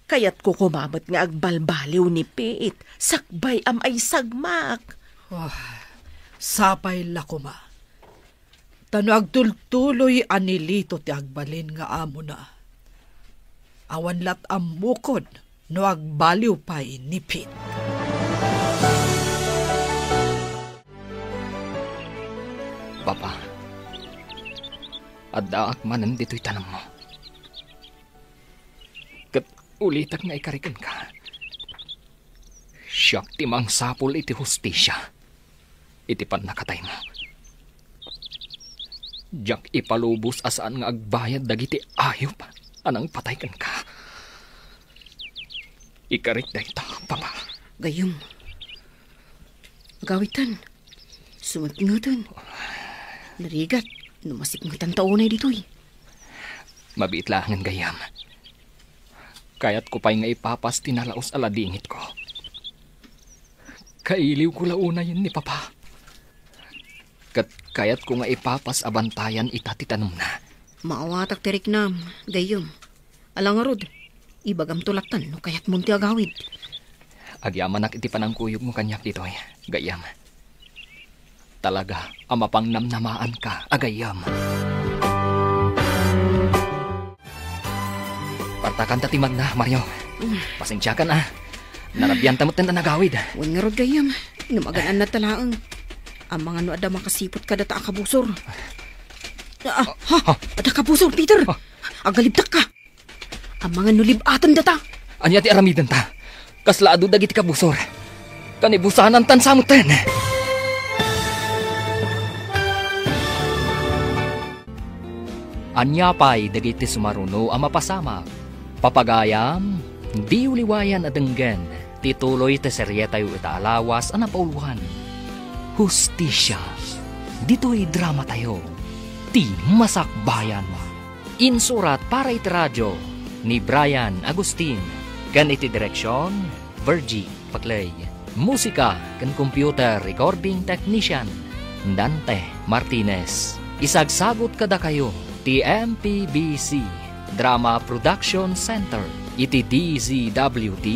Kaya't ko kumamat nga agbalbaliw ni Pete. Sakbay am ay sagmak. Sapay lakuma. Tano agtultuloy anilito ti agbalin nga amo na. Awan lat amukod no agbaliw pa'y ni Pete. Papa, addaak manan dito'y tanam mo. Kat ulitak nga ikarikan ka. Siyak timang sapul iti hustisya. Iti pan nakatay mo. Diyak ipalubos asaan nga agbayad dagiti ayop. Anang pataykan ka. Ikarik da ita, Papa. Gayom. Gawitan. Sumatingutan. Narigat. Numasipngutan taonay dito'y. Mabitlangan gayam. Kaya't ko pa'y nga ipapas tinalaos aladingit ko. Kailiw ko launa yun ni Papa. Kaya't ko nga ipapas abantayan itatitanong na. Maawatak tirik na, gayom. Alangarod, ibagam tulatan no kaya't munti agawid. Agyamanak iti panangkuyog mo kanyak dito'y, gayam. Talaga, amapang namnamaan ka, agayam. Partakan tatimag na, Mario. Pasensya ka na. Narabyan tamot na nagawid. Huwag nga rod gayam, inumagaan na talaang. Ang mga no ada makasipot ka data akabusor. Ada ka pusor, Peter. Agalibdak ka. Ang mga nulibatan data. Anya ti aramidan ta. Kaslaado dagiti kabusor. Kanibusanan tan samuten. Anya pay dagiti sumaruno ang mapasama. Papagayam, di uliwayan adenggen. Tituloy te serye tayo itaalawas ang napauluhan. Hustisya. Dito'y drama tayo. Ti Masakbayan. Insurat para iti radyo ni Brian Agustin. Kan iti direksyon, Virgie Paclay. Musika kan computer recording technician, Dante Martinez. Isagsagot kada kayo, ti MPBC Drama Production Center. Iti DZWD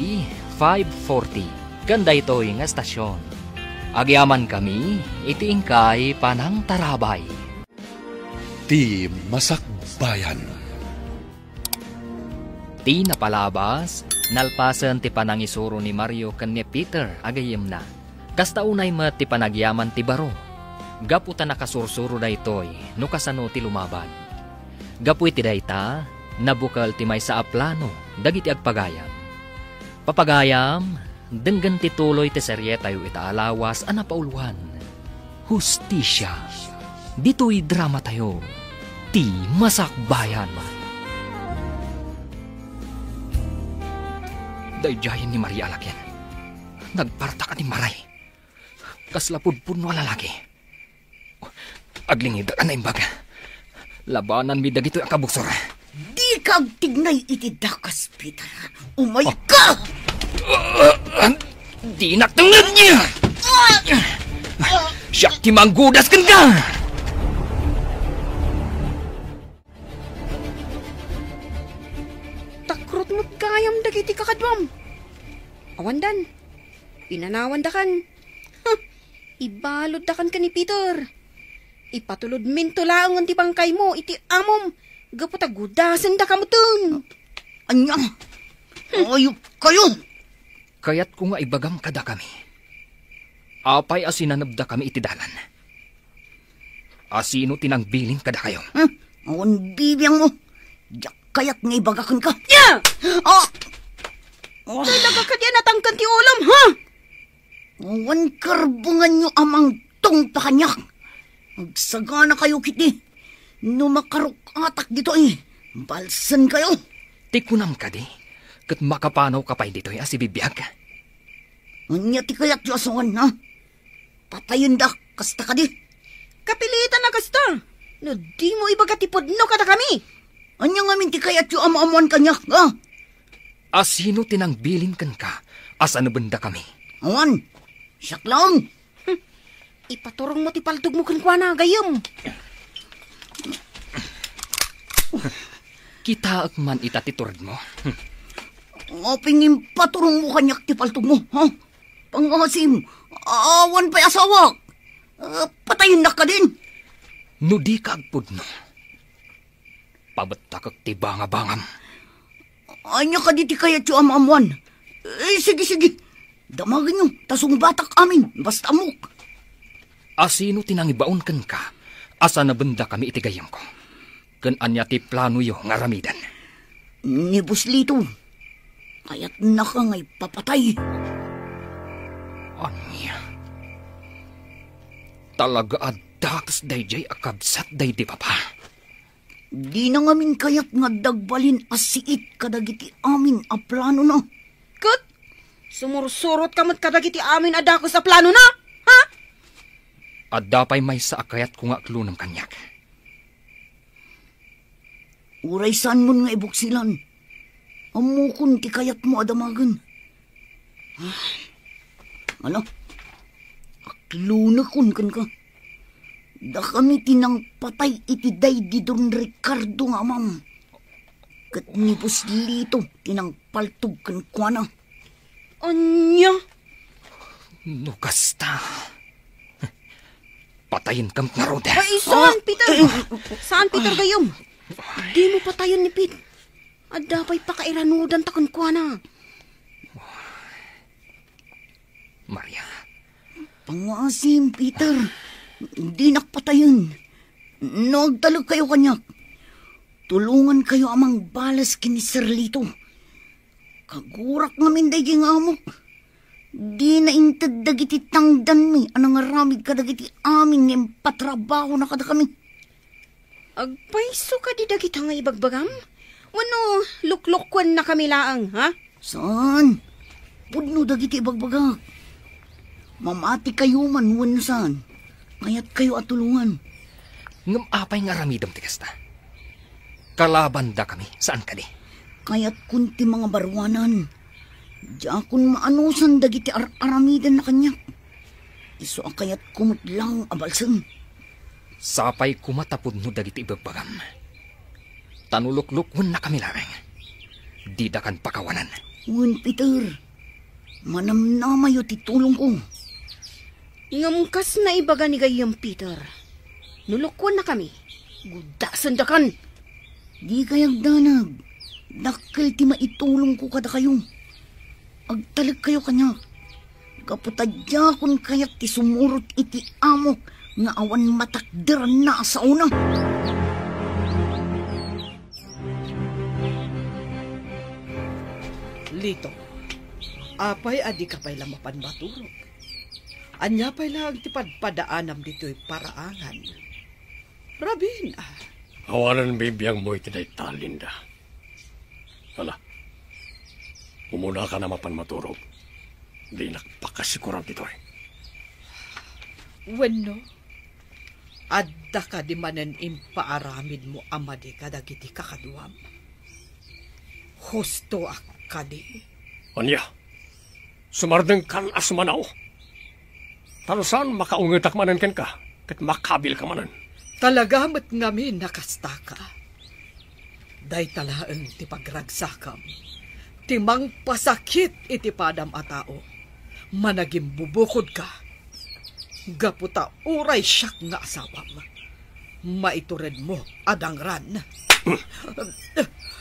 540. Kanda ito'y nga estasyon. Agyaman kami, iti ingkay panang tarabay. Ti Masakbayan. Ti napalabas, nalpasan ti panangisuro ni Mario ken ni Peter agayem na. Kasta unay met ti panagyaman ti baro. Gapu ta nakasursuro da itoy, no kasano ti lumaban. Gapu iti dayta, nabukal ti may sa aplano, dagiti agpagayam. Papagayam, denggan ti tuloy ti serye tayo itaalawas ang napauluhan. Hustisya. Dito'y drama tayo. Ti Masakbayan. Dayjayan ni Maria Alakyan. Nagparta ka ni Maray. Kaslapudpun no lalaki. Aglingid ka na imbaga. Labanan mi dagito ang kabusor. Di ka tignay iti dakas, Peter. Umay ka! Di natungan niya! Siya ti manggudas kan ka! Takrot mo't kayam dagiti kakadwam. Awandan, pinanawan dakan. Ibalod dakan ka ni Peter. Ipatulod minto lang ang tibangkay mo, iti amom. Gaputagudasan da kamutun. Anya, ayup kayo. Kaya't ko nga ibagam kada kami. Apay asinanabda kami iti dalan. Asino tinangbilin kada kayo? Awan bibiyang mo. Diyak kaya't nga ibagakan ka. Yeah! Oh, Talaga ka diyan natangkan ti ulam, ha? awan karbungan nyo amang tong pakanyak. Magsagana kayo kiti. No makarukatak dito balsan kayo. Tikunam ka di. Kat makapanaw ka pa dito asibibiyag. Anya ti kaya't yu asawan, ha? Patayin da, kasta ka di. Kapilitan na kasta. No di mo ibagatipod no kada kami. Anya nga min ti kaya't yu amamuan kanyak, ha? Asino tinangbilin kan ka? Asa nabanda kami? Awan, siyak lang. Ipaturong mo ti paltog mo kankwana, gayom. Kita man itatiturad mo. Pingin paturong mo kanyak ti paltog mo, ha? Pangasim, awan pa'y asawa. Patayin na ka din. No di ka agpud no. Pabatakak ti bangabangam. Anya ka di ti kaya't yu amamuan. Sige. Damagan nyo, tasong batak amin, basta amok. Asino tinangibaon kan ka? Asa nabanda kami itigayam ko? Kan anya ti plano yo nga ramidan. Ni Buslito, kaya't naka nga'y papatay. Anya? Talaga adakas dayjay akabsat day di papa. Di na ngamin kaya't nga dagbalin asiit kadagiti amin a plano na. Kat, sumursurot kamot kadagiti amin adako sa plano na, ha? At dapay may sa akayat ko nga klunam kanyak. Uray saan mo nga ibuksilan. Amukon ti kayat mo adamagan. Ano? Aklunakon kan ka. Da kami tinang patay iti day di Don Ricardo nga amam. Kat ni Buslito tinang paltog kan kuana. Anya? No kasta. Patayin kam nga rod. Ay, saan, Peter? Saan, Peter, gayom? Di mo patayon ni Pete. Adapay pakairanudan takon kwa na. Maria. Pangasim, Peter. Hindi nakpatayon. Nagtalog kayo kanyak. Tulungan kayo amang balas kini Sir Lito. Kagurak namin day amok. Di na intad dagiti tangdan mi, anang aramid ka dagiti amin ng patrabaho na kada kami. Agpaiso ka di dagita nga ibagbagam? Wano, luklokwan na kami laang, ha? Saan? Pudno dagiti ibagbagak. Mamati kayo man, wano saan. Kaya't kayo at tulungan. Ngam apay nga ramidam tikasta. Kalaban da kami, saan ka di? Kaya't kunti mga barwanan. Diya kun maanusan dagiti aramidan na kanya. Iso kaya't kumutlang abalsan. Sapay kumatapod no dagiti ibagbagam. Tanulok-lukwan na kami lamang. Di da kan pakawanan. Uwan, Peter. Manamnamayo titulong ko. Ngamkas na ibaga ni gayam, Peter. Nulukwan na kami. Gudasan da kan. Di kayag danag. Dakkel ti maitulong ko kada kayo. Agtalag kayo kanya. Kaputadya kun kaya't ti sumurot iti amok nga awan matakdiran na sa una. Lito, apay adi ka pa'y lamapan maturog. Anya pa'y lang ti padpadaanam dito'y paraangan. Rabin, Awanan bibiyang mo iti day talinda. Hala, umuna ka na mapan maturog. Di nakpakasikuran dito eh. Wenno, adda ka di manen impaaramid mo amadi kadagiti kakaduam. Husto ka di. Anya, sumardeng kan asumanaw. Talusan makaungitak manan ken ka, kat makabil ka manan. Talagamat ngamin nakasta ka. Day talaan ti pagragsakam. Timang pasakit iti padam a tao. Managim bubukod ka. Gaputa uray siyak nga asawam. Maitured mo adangran.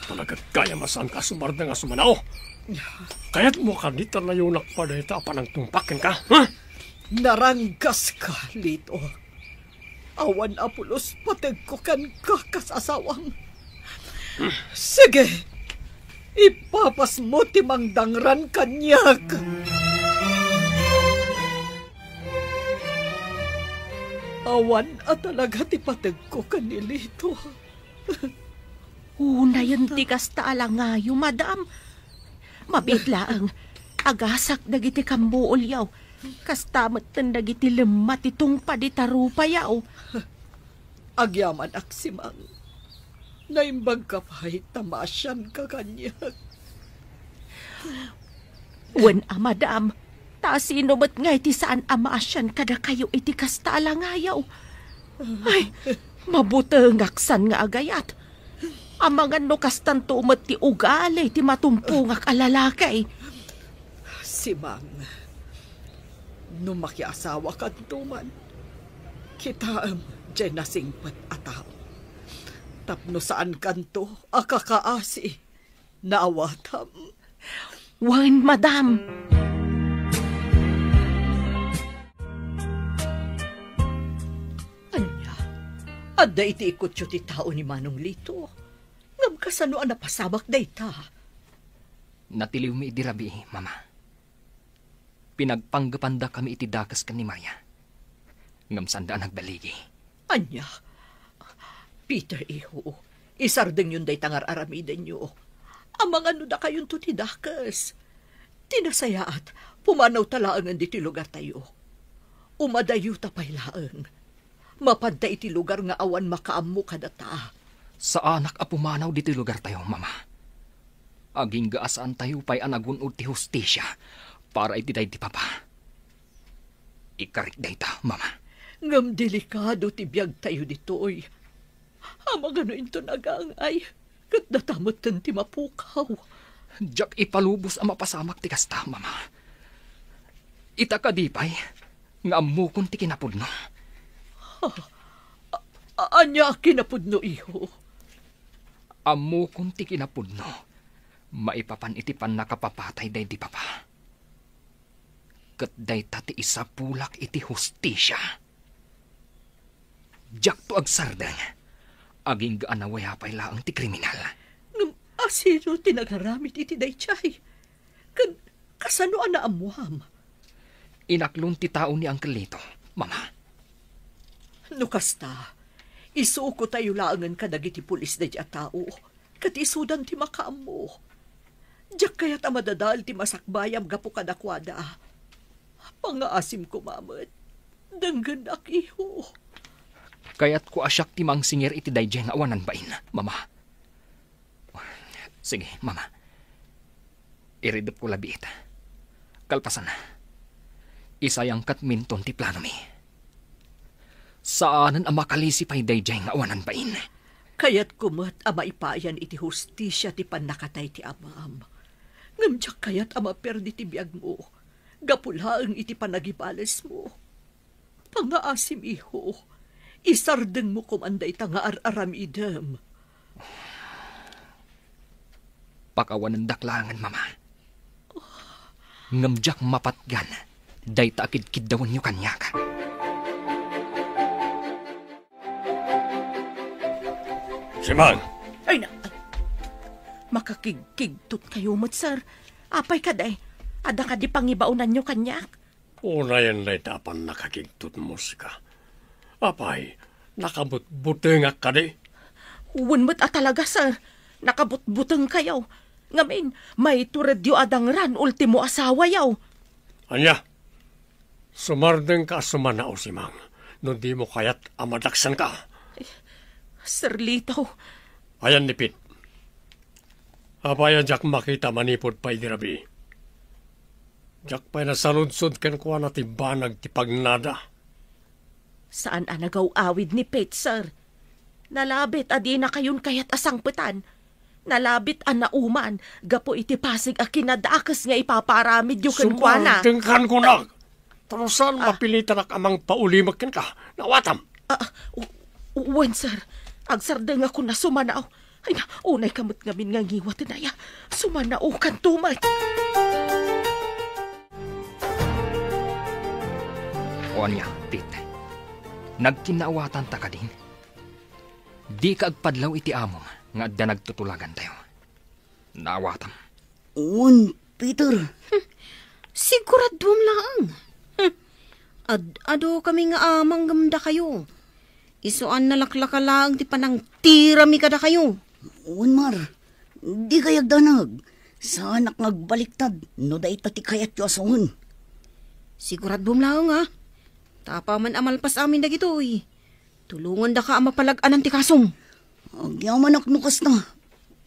Talaga kaya masan ka sumardeng asumanaw. Kaya't mo ka dito na yung nakpadayta panang tumpakin ka, ha? Naranggas ka, Lito. Awan apulos patagkukan ka kasasawang. Sige, ipapas mo timang dangran kanyak. Awan at talaga ti patagkukan ni Lito. Una yun ti kasta alangayo, madam. Mabiglaang agasak dagiti kambuolyaw. Kastamat tan dagiti lemat itong paditarupayaw. Agyaman aksimang. Naimbag ka pa'y tamasyan ka kanyak. Wen madam, ta sino ba't ngay ti saan amasyan kada kayo iti kasta alangayaw. Ay, mabutengaksan nga agayat. Amangan no kastan tumat ti ugali ti matumpungak alalakay. Simang, no makiasawa ka tuman, kitaam dyan nasingpat ataw. Tapno saan kanto, akakaasi, naawatam. Wan, madam. Anya, adda iti ikot yu ti tao ni Manong Lito. Ngam kasano ang napasabak day ta. Natiliw mi iti rabi, mama. Pinagpanggapanda kami iti dakas kan ni Maya. Ngam sanda nagbaligi. Anya, Peter iho, isardeng yun day tangar aramiden nyo. Amang ano da kayon to ti dakas. Tinasaya at pumanaw talaangan di ti lugar tayo. Umadayo tapay laang. Mapanta iti lugar nga awan makaamu kadata. Sa anak a pumanaw dito lugar tayo, mama. Aging gaasaan tayo pa'y anagunod ti hustisya para iti day ti papa. Ikarik day ta, mama. Ngam delikado ti biyag tayo ditoy. Amang ano into nagangay, kat natamot tan ti mapukaw. Diyak ipalubos ang mapasamak ti kasta, mama. Itaka di pa'y nga amukon ti kinapudno. Anya kinapudno, iho? Amukon ti kinapudno. Maipapan iti pan nakapapatay day di papa. Kat day tati isa pulak iti hustisya. Jak to agsardang. Aging gaanaway hapay laang ti kriminal. Ngam asino tinagaramit iti daychay. Kasano ana amuam? Inaklong ti tao ni Uncle Lito, Mama. Nukasta, isuko tayo laangan kadagiti pulis na diya tao. Katisudan ti makaamo. Diyak kaya't amadadal ti masakbayam gapo kadakwada. Pangaasim ko, mamat. Danggan akiho. Kaya't ko asyak ti mangsinger iti dayjay nga awanan bain, Mama. Sige, Mama. Iridop ko labiit. Kalpasan na. Isayang katminton ti plano mi. Saanan ang makalisipay dayjay nga awanan bain? Kaya't kumat ama ipayan iti hustisya ti panakatay ti amam. Ngamtsak kaya't ama perdi ti biyag mo. Gapulaang iti panagibales mo. Pangaasim iho. Isardeng mo kumanday ta nga ar-aramidem. Pakawanan daklangan, Mama. Ngamjak mapatgan. Day taakid-kid dawan nyo kanyaka. Simang! Ay na, makakigkigtot kayo mo't, sir. Apay ka day, ada ka di pangibaunan nyo kanyak. Unayan na itapan nakakigtut mo ka. Apay, nakabut-butengak ka di. Uwan mo't talaga, sir. Nakabut-buteng kayo. Ngamin, may turedyo adangran, ultimo asawa yaw. Anya, sumardeng ka sumanao, Simang. No di mo kaya't amadaksan ka. Sir Lito. Ayan nipit. Apayan jak makita manipod pa idirabi. Jak pa'y nasaludsod ken kuha na tibanag ti pagnada. Saan anagaw-awid ni Pete, sir? Nalabit adi na kayon kayat asangpetan. Nalabit an nauman, gapo iti pasig a kinadakas nga ipaparamid yung kankwana. Sumardeng ko na. Tarusan mapilitan ak amang paulimag ken ka. Nawatam. Uwan, sir. Agsardeng ako na sumanaw. Ay na, unay kamot ngamin nga ngiwat na ya. Sumanaw kan tumay. O niya, Pete. Nagkinaawatan ta ka din. Di ka agpadlaw iti amom nga adda nagtutulagan tayo. Naawatam. Un, Peter. Siguradom lang. Ado kami nga amang gamda kayo. Isuan nalaklaka lang ti panang tirami kada kayo. Un, Mar. Di kayag danag. Sa anak ngagbaliktad, no da itati kayat yu asawan. Siguradom lang ha. Tapa man amalpas amin na gitoy. Tulungan da ka amapalag-anan ti kasong. Agyaman aknukas na.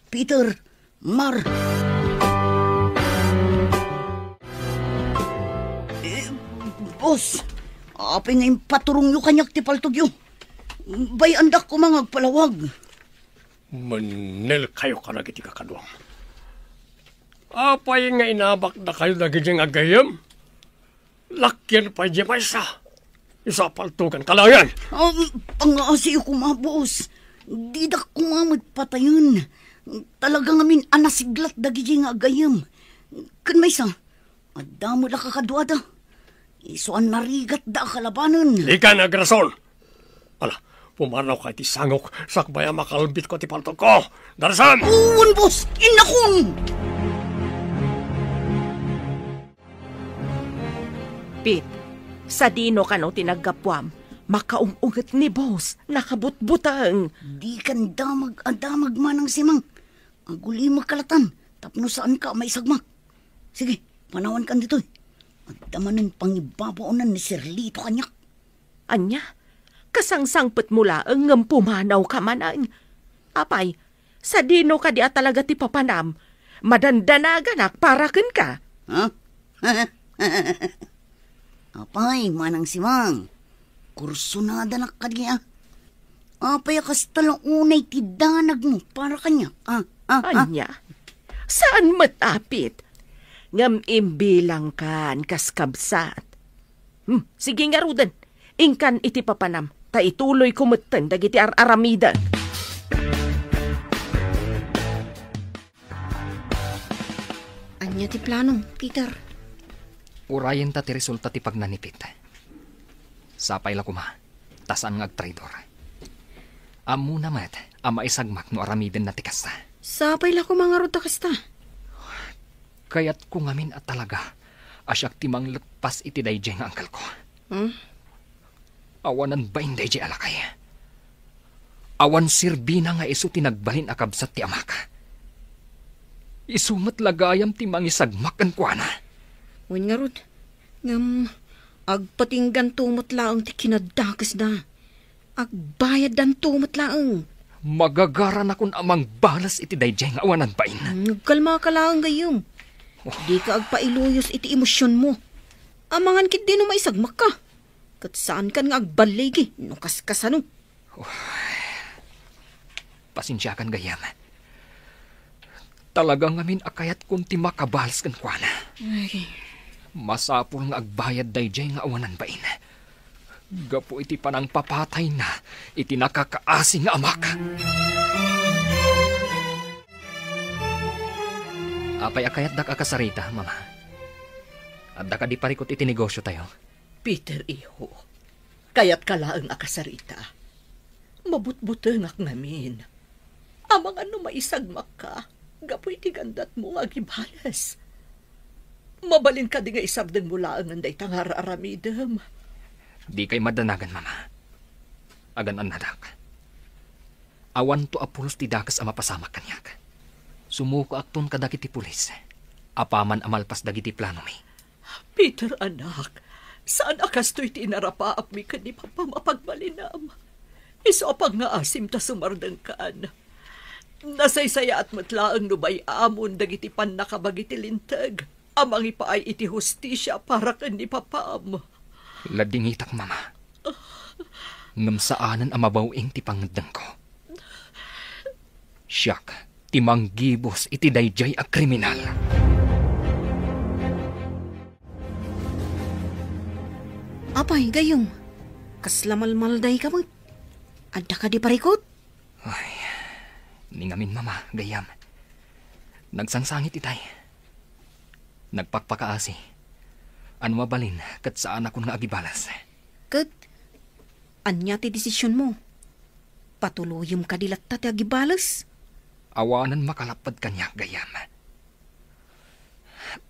Peter, Mar. Boss, apay ngayon paturong yu kanyak ti paltog yu. Bayandak ko mga palawag. Manel kayo ka nagiti kakadwang. Apay nga inabak na kayo nagiging agayam. Lakyan pa di maysa. Isa paltugan kalayan. Pangaasi ko mga boss. Di da kumamad patayon. Talagang amin anasiglat dagiging agayam. Kan maysa, adamo da kakadwada. Isuan narigat da kalabanan. Likan agrason. Ala, pumanaw ka ti sangok. Sakbaya makalbit ko ti paltog ko. Darasan! Uwan, boss! Inakon! Pete, sa dino ka no tinaggapwam, makaungugat ni boss, nakabutbutang. Di kan damag-adamag manang simang. Aguli magkalatan, tapno saan ka may sagmak. Sige, panawan kan dito. Adamanan pangibabaunan ni Sir Lito kanyak. Anya? Kasangsangpet mula ang pumanaw ka manan. Apay, sa dino ka di talaga ti papanam, madandanagan para ken ka. Ha? Apay, manang simang. Kursunada na kanya. Apay, akas talang unay ti danag mo para kanya. Anya? Saan matapit? Ngam imbilang kan kaskabsat. Sige nga rudan, ingkan iti papanam. Ta ituloy kumuten dagiti ar-aramida. Anya ti plano, Peter? Urayan ta ti resulta ti pagnanipit. Sapay la kuma, tasan nga agtraidor. Amo namat, ama isagmak no aramiden na tikasta. Sapay la ko mga ruta kasta. Kaya't ko ngamin at talaga, asyak timang letpas iti dayjay nga angkal ko. Awanan ba inday jay alakay? Awan sirbina nga iso tinagbalin akabsat ti amak. Isumat lagayam timang isagmak ang kuana. Uwan nga rod, ngam, agpatinggan tumot laang ti kinadakas na. Agbayad dan tumot laang. Magagaran akong amang balas iti dayjay nga awanan bain. Nagkalma ka laang gayom. Di ka agpailuyos iti emosyon mo. Amangan kit di no maisagmak ka. Kat saan kan nga agbaligi, no kaskasano. Pasensyakan gayam. Talagang ngamin akayat kung ti makabalas kan kuana. Ay. Masapul nga agbayad dayjay nga awanan bain. Gapo iti panang papatay na iti nakakaasi nga amak. Apay akayat dak akasarita, mama. At dak di parikot iti negosyo tayo. Peter, iho, kayat kalaang akasarita. Mabutbutengak namin. Amang ano maisagmak ka, gapoy ti gandat mo nga gibalas. Mabalin ka di nga isabdan mo laang anday tangar aramidem. Di kay madanagan, mama. Agan an nadak. Awan to apulos ti dakas a mapasamak kanyak. Sumuko akton kadakiti pulis. Apaman amalpas dagiti plano mi. Peter, anak, saan akastoy tinarapaap mi ka ni Papa mapagbalinam? Iso apag nga asim ta sumardang kaan. Nasaysaya at matlaang nubay amon dagiti pan nakabagiti lintag. Amang ipaay iti hustisya para kan ni Papam. Ladingitak, mama. Ngam saanan ang mabawing ti pangandang ko. Siyak, timang gibos iti dayjay a kriminal. Apay, gayong. Kaslamalmalday ka mo. Adda ka di parikot? Ay, ningamin, mama, gayam. Nagsangsangit itay. Nagpakpakaasi. Ano mabalin kat saan ako nga agibalas? Kat, anya ti desisyon mo? Patuluyom ka dilat ta ti agibalas? Awanan makalapad kanya, gayam.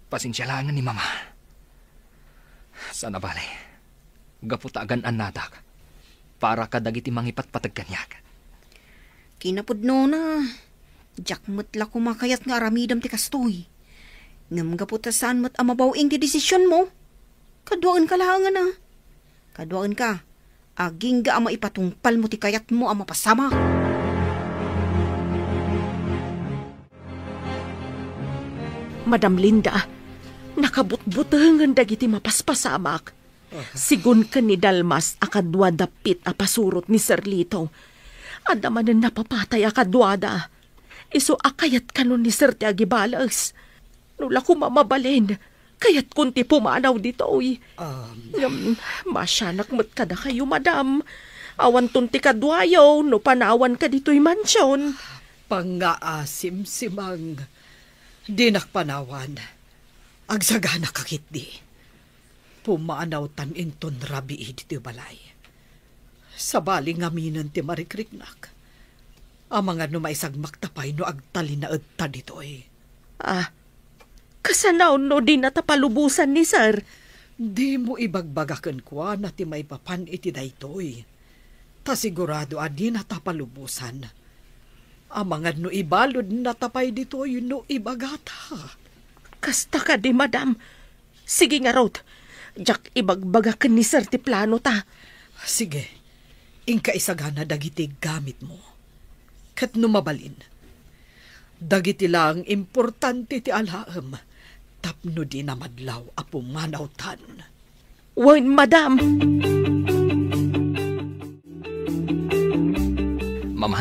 Pasensya lang ni mama. Sana bale, gaputagan an nadak para kadagiti mangipatpatag kanyak. Kinapudno na. Jakmat la kumakayat nga aramidam ti kastoy. Ngam gaputasan mo't amabawing ti desisyon mo. Kaduaan ka lang na. Kaduaan ka. Aging ga ama ipatungpal mo ti kayat mo ama pasama. Madam Linda, nakabutbutangan dagiti mapaspasamak. Sigun ka ni Dalmas akadwa dapit apasurot ni Sir Lito. Adaman na napapatay akadwada. Iso akayat kanon ni Sir ti agibalas. Nula ko mamabalin. Kayat kunti pumanaw dito, uy. Masyanak mat ka na kayo, madam. Awan tunti kadwayo, no panawan ka dito'y mansyon. Pangaasim si Mang. Di nakpanawan. Agsagana kakit di. Pumanaw tan inton rabi dito balay. Sa baling aminan ti marikriknak. Amang ano maisagmak tapay no agtali na agta dito'y. Kasanaw no di natapalubusan ni Sir. Di mo ibagbagakan kwa na ti may papan iti daytoy. Ta sigurado adi natapalubusan. Amangad no ibalod natapay ditoy no ibagata. Kasta ka di, madam. Sige nga, Rod. Jak ibagbagakan ni Sir ti plano ta. Sige. Ingka isagana dagiti gamit mo. Kat numabalin. Dagiti lang importante ti alaam. Tapno di na madlaw apo manawtan. Wan, madam. Mama,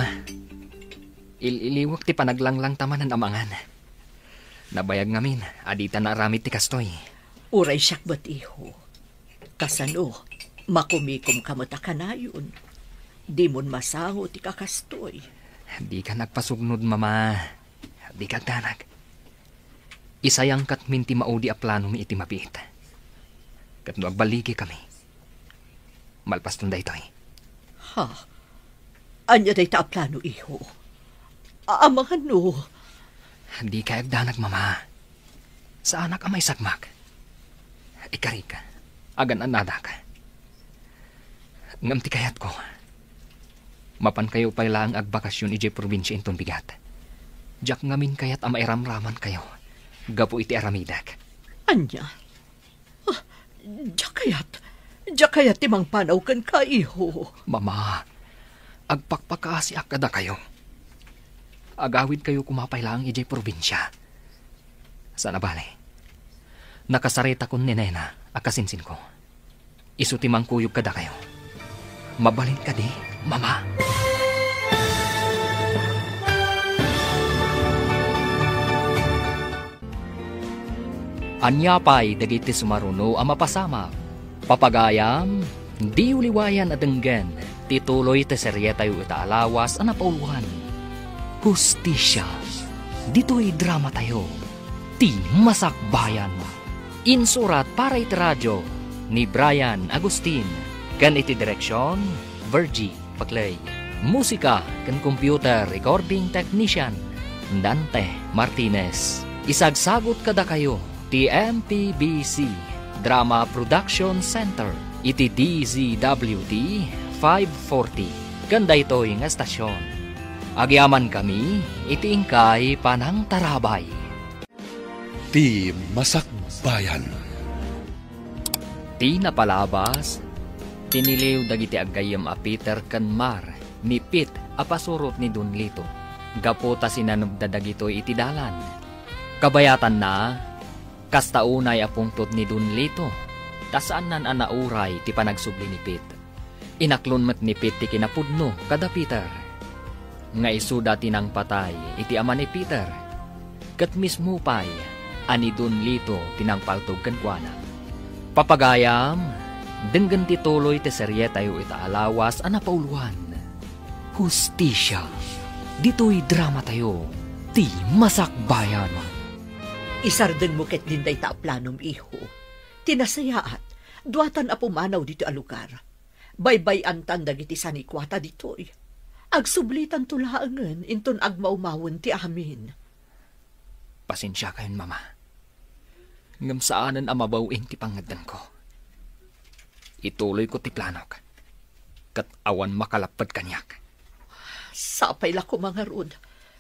iliwak ti panaglanglang taman ng amangan. Nabayag ngamin, adita na aramid ti kastoy. Uray siyak ba't iho? Kasano, makumikom ka mata ka na yun. Di mon masaho ti kakastoy. Di ka nagpasugnod, mama. Di ka tanag. Isayang kat minti maudi a plano mi iti mabit. Kat no agbaligi kami. Malpas tunday to'y. Ha? Anya day ta plano, iho. Amangan no. Di kayag danag, mama. Sa anak amay sagmak. Ikarik, agan anadak. Ngam ti kayat ko. Mapan kayo pa lang agbakasyon ije probinsya inton bigat. Jak ngamin kayat amairamraman kayo. Gapo iti aramidak. Anya? Jakayat timang panaw kan ka, iho. Mama, agpakpakaasi akada kayo. Agawid kayo kumapay lang ije probinsya. Sana bale? Nakasarita kon ni Nena, akasinsin ko. Isuti mang kuyog kada kayo. Mabalin ka di, mama. Anyapay dagiti sumaruno ang mapasama. Papagayam, di uliwayan at denggan. Tituloy te serye tayo itaalawas ang napauluhan. Hustisya. Dito'y drama tayo. Ti Masakbayan. Insurat para iti radyo ni Brian Agustin. Kan iti direksyon, Virgie Paclay. Musika kan computer recording technician, Dante Martinez. Isagsagot kada kayo, ti MPBC Drama Production Center, iti DZWD 540. Ganda ito'y nga estasyon. Agyaman kami, iti ingkay panang tarabay. Ti Masakbayan. Ti napalabas, tiniliw dagiti aggayam a Peter ken Mar, ni Pit apasurot ni Dunlito. Gaputa sinanugda dagitoy iti dalan. Kabayatan na, kastaunay apungtot ni Dunlito, tasaan nan anauray ti panagsubli ni Pit. Inaklon met ni Pit ti kinapudno kada Peter. Nga isuda tinang patay iti ama ni Peter. Kat mismo pay, ani Dunlito tinang paltog kenkwana. Papagayam, denggan tituloy te serye tayo itaalawas ang napauluhan. Hustisya. Dito'y drama tayo. Ti Masakbayan. Isarden mo ket dinday ta planom, iho. Tinasayaat, duatan apumanaw dito a lugar. Baybay-an dagiti sanikwata dito'y. Agsublitan tulaangan inton agmaumawon ti amin. Pasensya kayon, mama. Ngam saanan ang mabawing ti pangadan ko. Ituloy ko ti planok. Kat awan makalapad kanyak. Sapay la ko mga rod.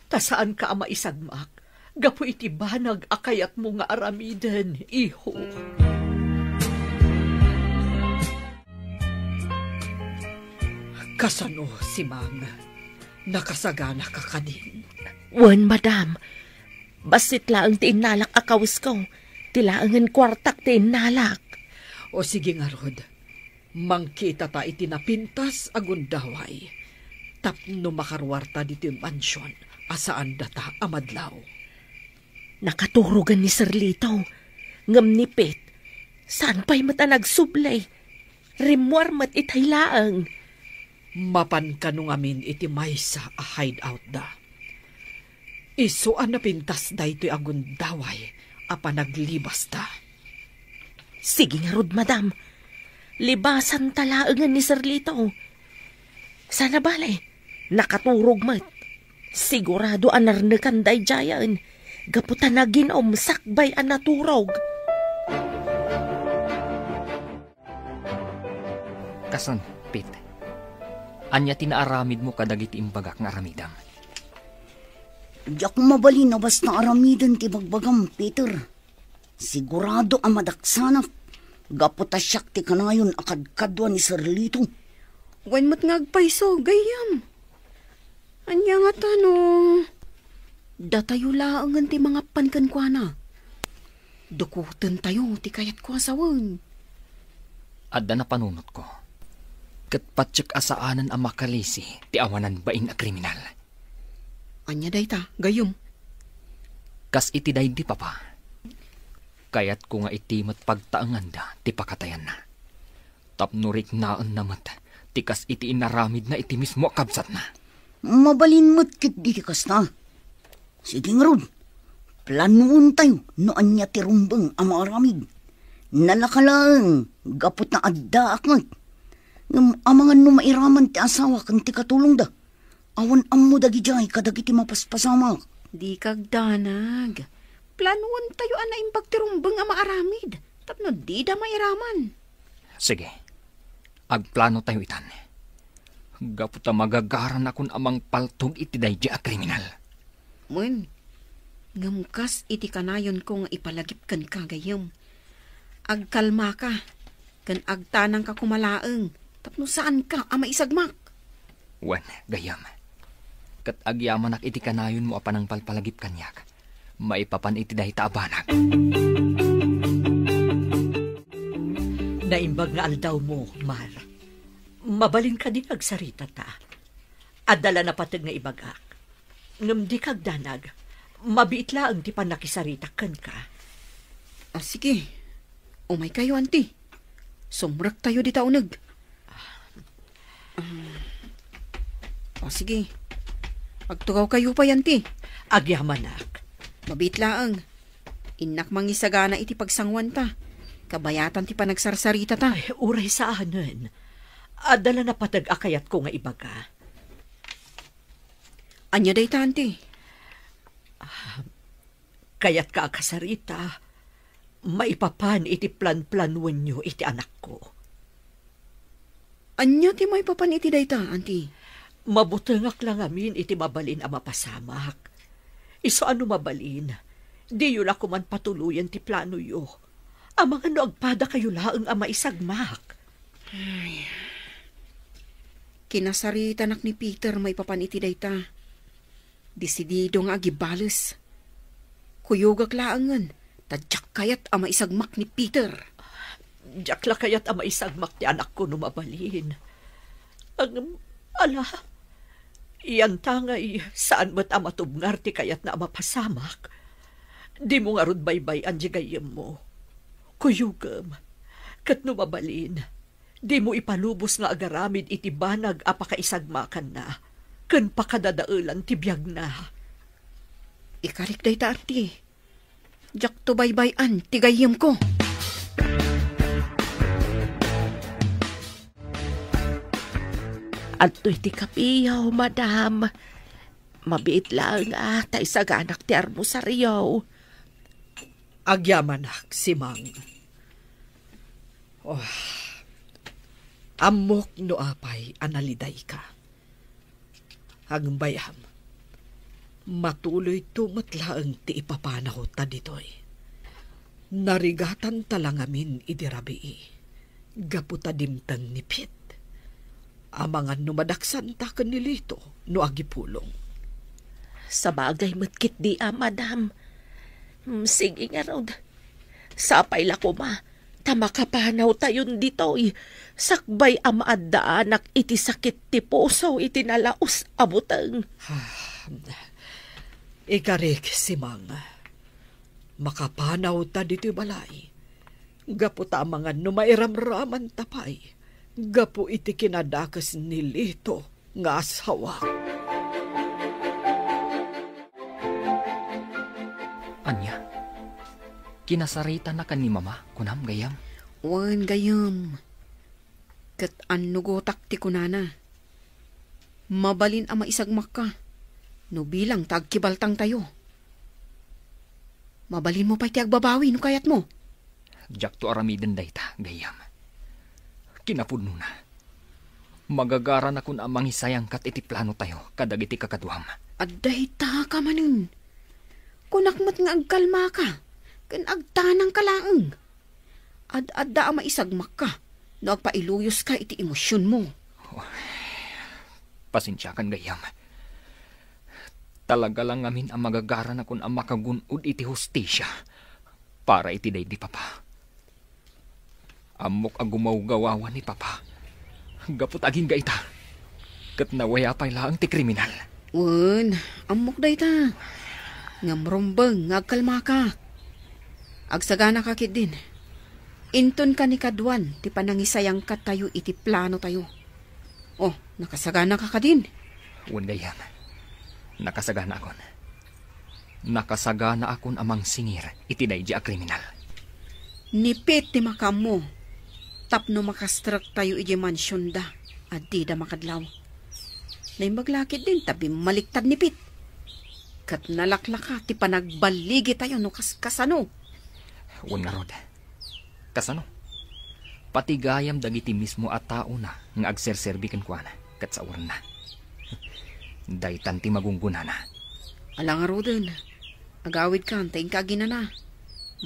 Tasaan ka ama isagmak. Gapu iti banag akayat mo nga aramiden, iho. Kasano si Mang? Nakasagana ka kadin. Wan, madam. Basit laang ti inalak akawis ko. Tilaangan kwartak ti inalak. O sige nga, Rod. Mangkita ta iti napintas agundaway. Tapno makarwarta dito yung mansyon. Asaan data amadlaw. Nakaturugan ni Sir Lito. Ngam nipit. Saan pa'y mata nagsublay? Rimwar mat itaylaang. Mapan kanong amin iti maysa a hideout da. Isuan na pintas da ito'y agundaway apa naglibas da. Sige nga, Rod, madam. Libasan talaangan ni Sir Lito. Sana balay, nakaturog mat. Sigurado anarnakan day jayan. Gaputan na ginom sakbay ang naturog. Kasan, Pete? Anya tinaaramid mo kadagiti imbagak nga aramidam. Diyak mabali na basta aramidan ti bagbagam, Peter. Sigurado ang madaksanak. Gaputasyak ti kanayon akadkadwa ni Sir Lito. Wan mo't ngagpaiso, gayam. Anya nga tanong. Datayo laangan ti mga pankankwana. Dukutan tayo ti kayat ko asawan. Adda na panunot ko. Kat patsyak asaanan ang makalisi ti awanan baing a kriminal. Anya dayta, gayam. Kas iti day di papa. Kayat ko nga itimat pagtaangan da ti pakatayan na. Tapnurik naan namat, ti kas iti inaramid na iti mismo kabsat na. Mabalin mo't kit di kas na. Sige nga, Rod. Planuon tayo no anya ti rumbang ang maaramid. Nalakalang, gapot na adda akmat. Ang mga numairaman ti asawa kan ti katulong da. Awan ammo dagijay kadagiti mapaspasamak. Di kag danag. Planuan tayo ana imbag tirumbeng ang maaramid. Tapno di da mairaman. Sige, agplano tayo itan. Gaputa magagaran akon amang paltog iti daydi a kriminal. Mun, ngamkas iti kanayon ko nga ipalagip kan kagayam. Agkalma ka, kan agtanang ka kumalaeng. Tapno saan ka ama isagmak? Wan, gayam. Kat agyaman ak iti kanayon mo apanang palpalagip kanyak. Maipapan iti dahi taabanag. Naimbag nga aldaw mo, Mar. Mabalin ka din agsarita ta. Adala na patag nga ibagak. Ngam di kag danag, mabiitla ang di pa nakisarita kan ka. Sige. Umay kayo, auntie. Sumrak tayo di taunag. Sige. Agtugaw kayo pa, auntie. Agyamanak. Mabitlaang. Inak mangisagana iti pagsangwan ta. Kabayatan ti panagsarsarita ta. Ay, uray sa anan. Adala na patag akayat ko nga ibaga. Anya day ta, auntie? Kayat ka akasarita, maipapan iti plan-planuan nyo iti anak ko. Anya ti may papan iti day ta, auntie? Mabutengak lang amin iti mabalin ang mapasamak. Iso ano mabalin, di yun ako man patuluyan ti plano yo. Ang mga noagpada kayo laang ang maisagmak. Ay. Kinasarita nak ni Peter may papan iti day ta. Desidido nga agibales. Kuyugak laangan, tadyak kayat ang maisagmak ni Peter. Jakla kayat ang maisagmak ti anak ko numabalin. Ang, ala, iyan tangay, saan mo't ang matubngar ti kayat na mapasamak. Di mo nga rod baybay ang jigayem mo. Kuyugam, kat numabalin, di mo ipalubos nga agaramid iti banag apakaisagmakan na, kan pakadadaulan ti biyag na. Ikarik day ta, auntie. Jak to baybayan, tigayem ko. At iti kapiyaw, madam. Mabiit lang tay saganak ti armusaryaw. Agyamanak, si Mang. Oh, amok no apay analiday ka. Hagbayam, matuloy tumatlaang ti ipapanaw ta ditoy. Narigatan talangamin idirabii, gaputa dimtang nipit. Amangan numadaksan ta kanilito no agipulong. Sa bagay matkit di madam. Sige nga rod. Sapay la ko ma. Tamakapanaw tayon ditoy. Sakbay anak iti sakit ti puso iti nalaos abutang. Ikarik si Mang. Makapanaw ta dito'y balay. Gapu ta mga numairamraman tapay. Gapu iti kinadakas ni Lito nga asawa. Anya, kinasarita na kan ni mama, kunam gayam. Wan gayam. Kat anugotak ti kunana. Mabalin ang maisagmak ka. No bilang tagkibaltang tayo. Mabalin mo pa iti agbabawi no kayat mo. Jak to aramiden dayta, gayam. Kinapudno na. Magagaran akon ang mangisayang kat iti plano tayo, kadag iti kakaduham. Aday ta ka manin. Kunakmat nga agkalma ka, kan agtanang kalaang. Ad-adda ang maisagmak ka, no agpailuyos ka iti emosyon mo. Oh, pasensya kan gayam. Talaga lang amin ang magagaran akon ang makagunod iti hustisya para iti day di papa. Amok agumawgawawan ni papa. Gapot aging gaita. Kat nawaya pa'y laang ti kriminal. Wan, amok day ta. Ngamrombeng, ngagkalma ka. Agsagana ka kit din. Inton ka ni Kadwan, ti panangisayang ka tayo iti plano tayo. Oh, nakasagana ka din. Wandayam, nakasagana akon. Nakasagana akon amang singir, iti daydi a kriminal. Nipit ti makam mo. Tapno makastrak tayo iti mansyon da, at di da makadlaw. Naimaglakid din tabi maliktad ni Pit. Kat nalaklaka ti panagbaligi tayo no kasano. Wan nga rod. Kasano? Pati gayam dagiti mismo at tao na nga agserserbi kan kuana kat sa uran na. Daytan ti magungguna na. Alang aroden, agawid ka, antayin ka ginana.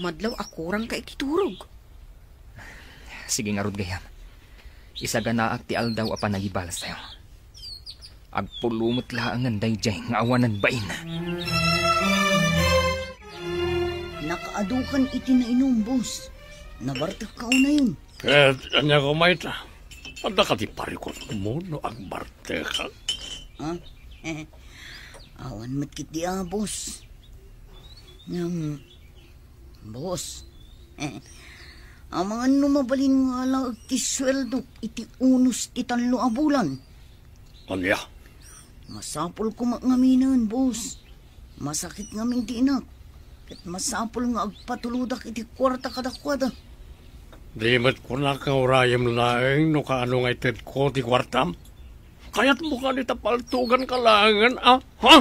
Madlaw akurang ka ikiturog. Sige nga rod gayam. Isaganaak ti aldaw apa nagibalas tayo. Agpulumot laangan dayjay nga awanan bain. Nakaadukan iti na inom, boss. Nabartak ka na yun. Anya ko may ta. Anda ka ti parikot mo no ang barte ka. Ha? Awan matkit di boss. Boss. Ang mga numabalin nga lang ti sweldo iti unos ti tanlo a bulan. Anya? Masapol ko ngaminan, boss. Masakit ngamin ti inak. Kat masapol nga agpatuludak iti kwarta kadakwada. Di mat ko na kaurayam laeng no kaano nga ited ko ti kwartam. Kaya't mo ka nita paltugan kalangan, ah? Ha?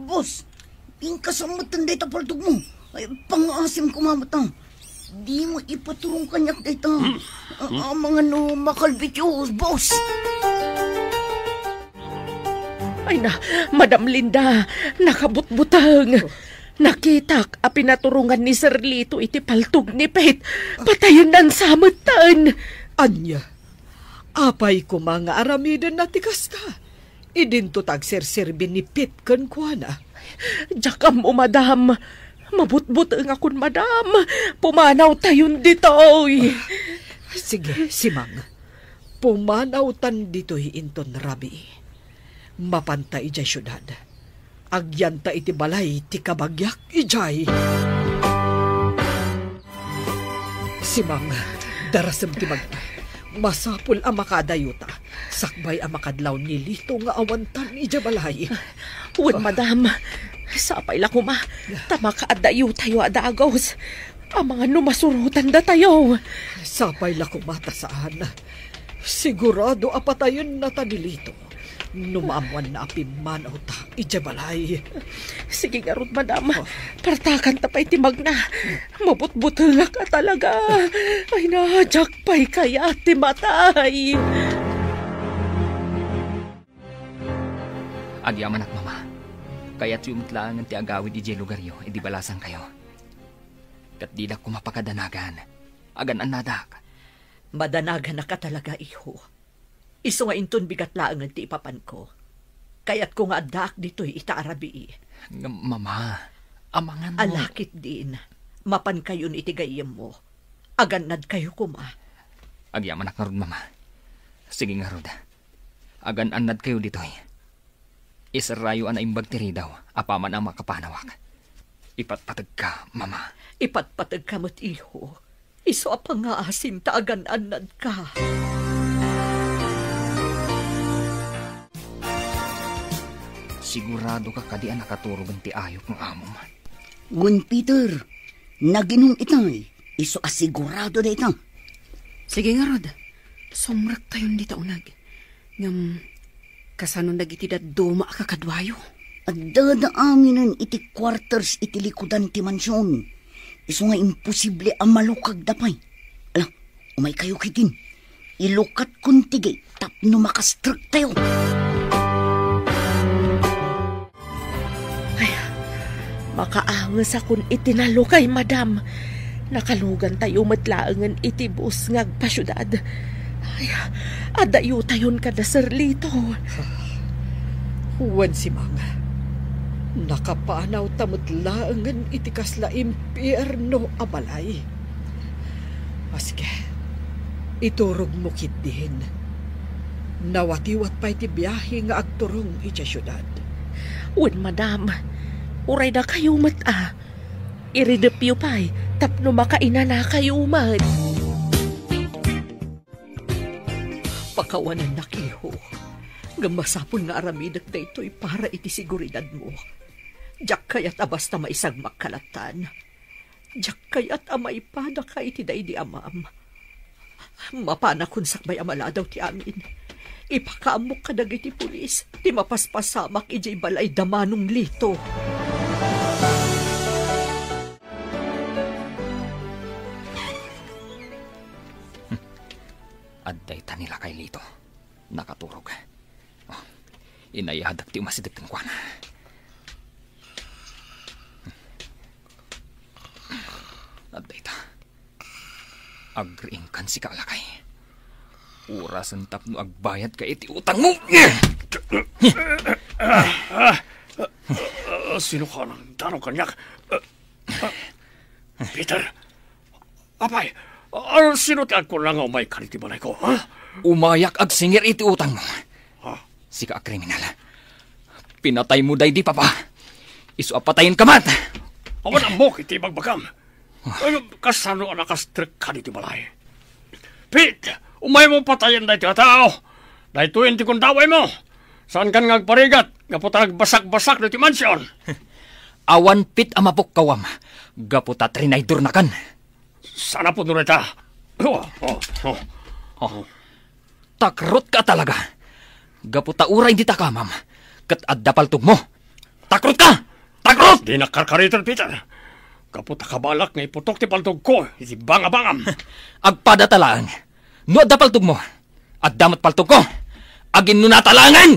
Boss. Ingkasamutan day tapaltug mo. Ay, pangasim kumamatang. Di mo ipaturong kanyak dito. Ang mga no makalbityo, boss. Ay na, Madam Linda, nakabutbutang. Nakitak a pinaturungan ni Sir Lito iti paltog ni Pet. Patayon nan samutan. Anya, apay ko mga aramidan na tikasta. Idinto tagserserbi ni Pit kan kuana. Jakam mo, madam. Mabutbut ang akon, madam. Pumanaw tayon ditoy. Sige, simang. Pumanaw tan ditoy inton rabi. Mapanta ijay syudad. Agyanta iti balay ti kabagyak ijay. Simang, darasem ti magpay. Masapul ang makadayuta. Sakbay ang makadlaw ni Lito nga awantan ijay balay. Uwan, madam. Sapay la kuma. Tama ka adayo tayo adagos. Ang mga numasurutan da tayo. Sapay la kumata saan. Sigurado apatayon na ta ni Lito. Numamuan na apimanaw ta, ijabalay. Sige nga ron, madam. Partakan ta pa'y timag na. Mabutbutula ka talaga. Ay na, jakpay kaya timatay. Agyaman at mama. Kaya't yumutlaan ti agawid ijay lugaryo, edi balasan kayo. Kat di na kumapakadanagan. Agan anadak. Madanagan na ka talaga, iho. Iso nga inton bigat laang ti ipapan ko. Kaya't ko nga adak dito'y itaarabi. Mama, amangan mo. Alakit din. Mapan kayo ni itigayam mo. Aganad kayo kuma. Agyaman ak nga rod, mama. Sige nga rod. Agan-anad kayo dito'y. Isarayo ang naimbag tiri daw. Apaman ang makapanawak. Ipatpatag ka, mama. Ipatpatag ka mo't iho. Iso apang nga asim ta agan-anad ka. Sigurado ka kadian nakaturugan ti ayok ng amom. Gun Peter, naginong itay. Iso asigurado na itang. Sige nga, Rod. Somrak tayon dita unag. Ngam, kasano nagitidat duma kakadwayo. At dadaaminan iti quarters iti likudan ti mansyon. Iso nga imposible ang malukag dapay. Alam, umay kayo kitin. Ilukat kuntigay tapno makastruk tayo. Makaangas akon itinalo kay madam. Nakalugan tayo matlaangan iti bus ngag pasyudad. Ay, adayo tayon kada Sir Lito. Huwan si Manga. Nakapanaw tamatlaangan iti kasla impyerno abalay. Maske, iturog mo kit din. Nawatiwat pa iti biyahe nga agturong iti syudad. Uwan, madam. Uray na kayo mata. Iridepyo pa'y tapno makaina na kayo man. Pakawanan na kiho. Gamasapon nga aramidak na ito'y para iti siguridad mo. Diyak kaya't basta maisag makalatan. Diyak kaya't maipada ka iti day di amam. Mapana kung sakbay amala daw ti amin. ipakaamok ka dagiti pulis, ti mapaspasamak ijay balay damanong lito. Adday ta nila kay Lito. Nakaturog. Oh, inayahadak ti umasidag ng kwana. Adday ta. Agriing kan si Kalakay. Urasan tapno agbayad ka iti utang mo. Sino ka ng tanong kanyak? Peter, apay, sino ti ko lang umay kaniti balay ko, ha? Umayak ag singir iti utang mo. Ha? Sika a kriminal. Pinatay mo day di papa. Isu apatayin ka mat. Awan ang mok iti magbagam. Kasano ang nakastrik kaniti balay? Pete, umay mo patayin na iti katao. Dahil tuwin ti kong daway mo. Saan kan ngagparigat? Gaputag basak-basak na ti mansyon. Awan pit amapok kawam. Gaputa trinaydur na kan. Sana po nung ita. Takrot ka talaga. Gaputa uray di takamam. Kat adda paltog mo. Takrot ka! Takrot! Di nakarkaritan, Peter. Gaputa kabalak nga iputok ti paltog ko. Iti banga-bangam. Agpada talaan. No adda paltog mo. Addamat paltog ko. Agin no natalangan!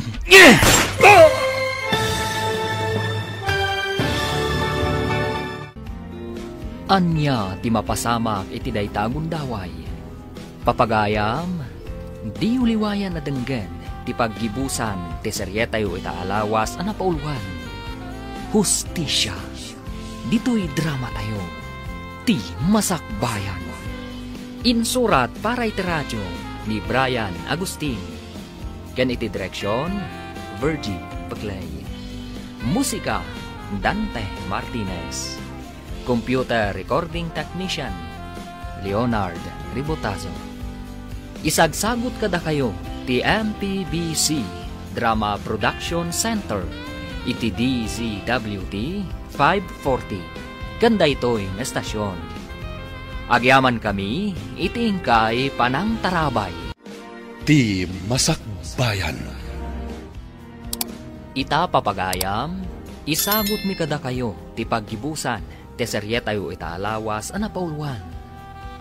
Anya ti mapasamak iti daytagon daway. Papagayam, di uliwayan na denggen ti paggibusan ti seryetayo ita alawas ana paulwan. Hustisya, dito'y drama tayo, ti masakbayan. Insurat para iti radyo ni Brian Agustin. Ken iti direksyon, Virgie Paclay. Musika, Dante Martinez. Computer Recording Technician, Leonard Ribotazo. Isagsagot kada kayo ti MPBC Drama Production Center iti DZWT 540 kanda ito'y estasyon. Agyaman kami iti ingkay Panang Tarabay. Ti Masakbayan. Ita papagayam, isagot mi kada kayo ti paggibusan ti seryetayo ita alawas ana paulwan.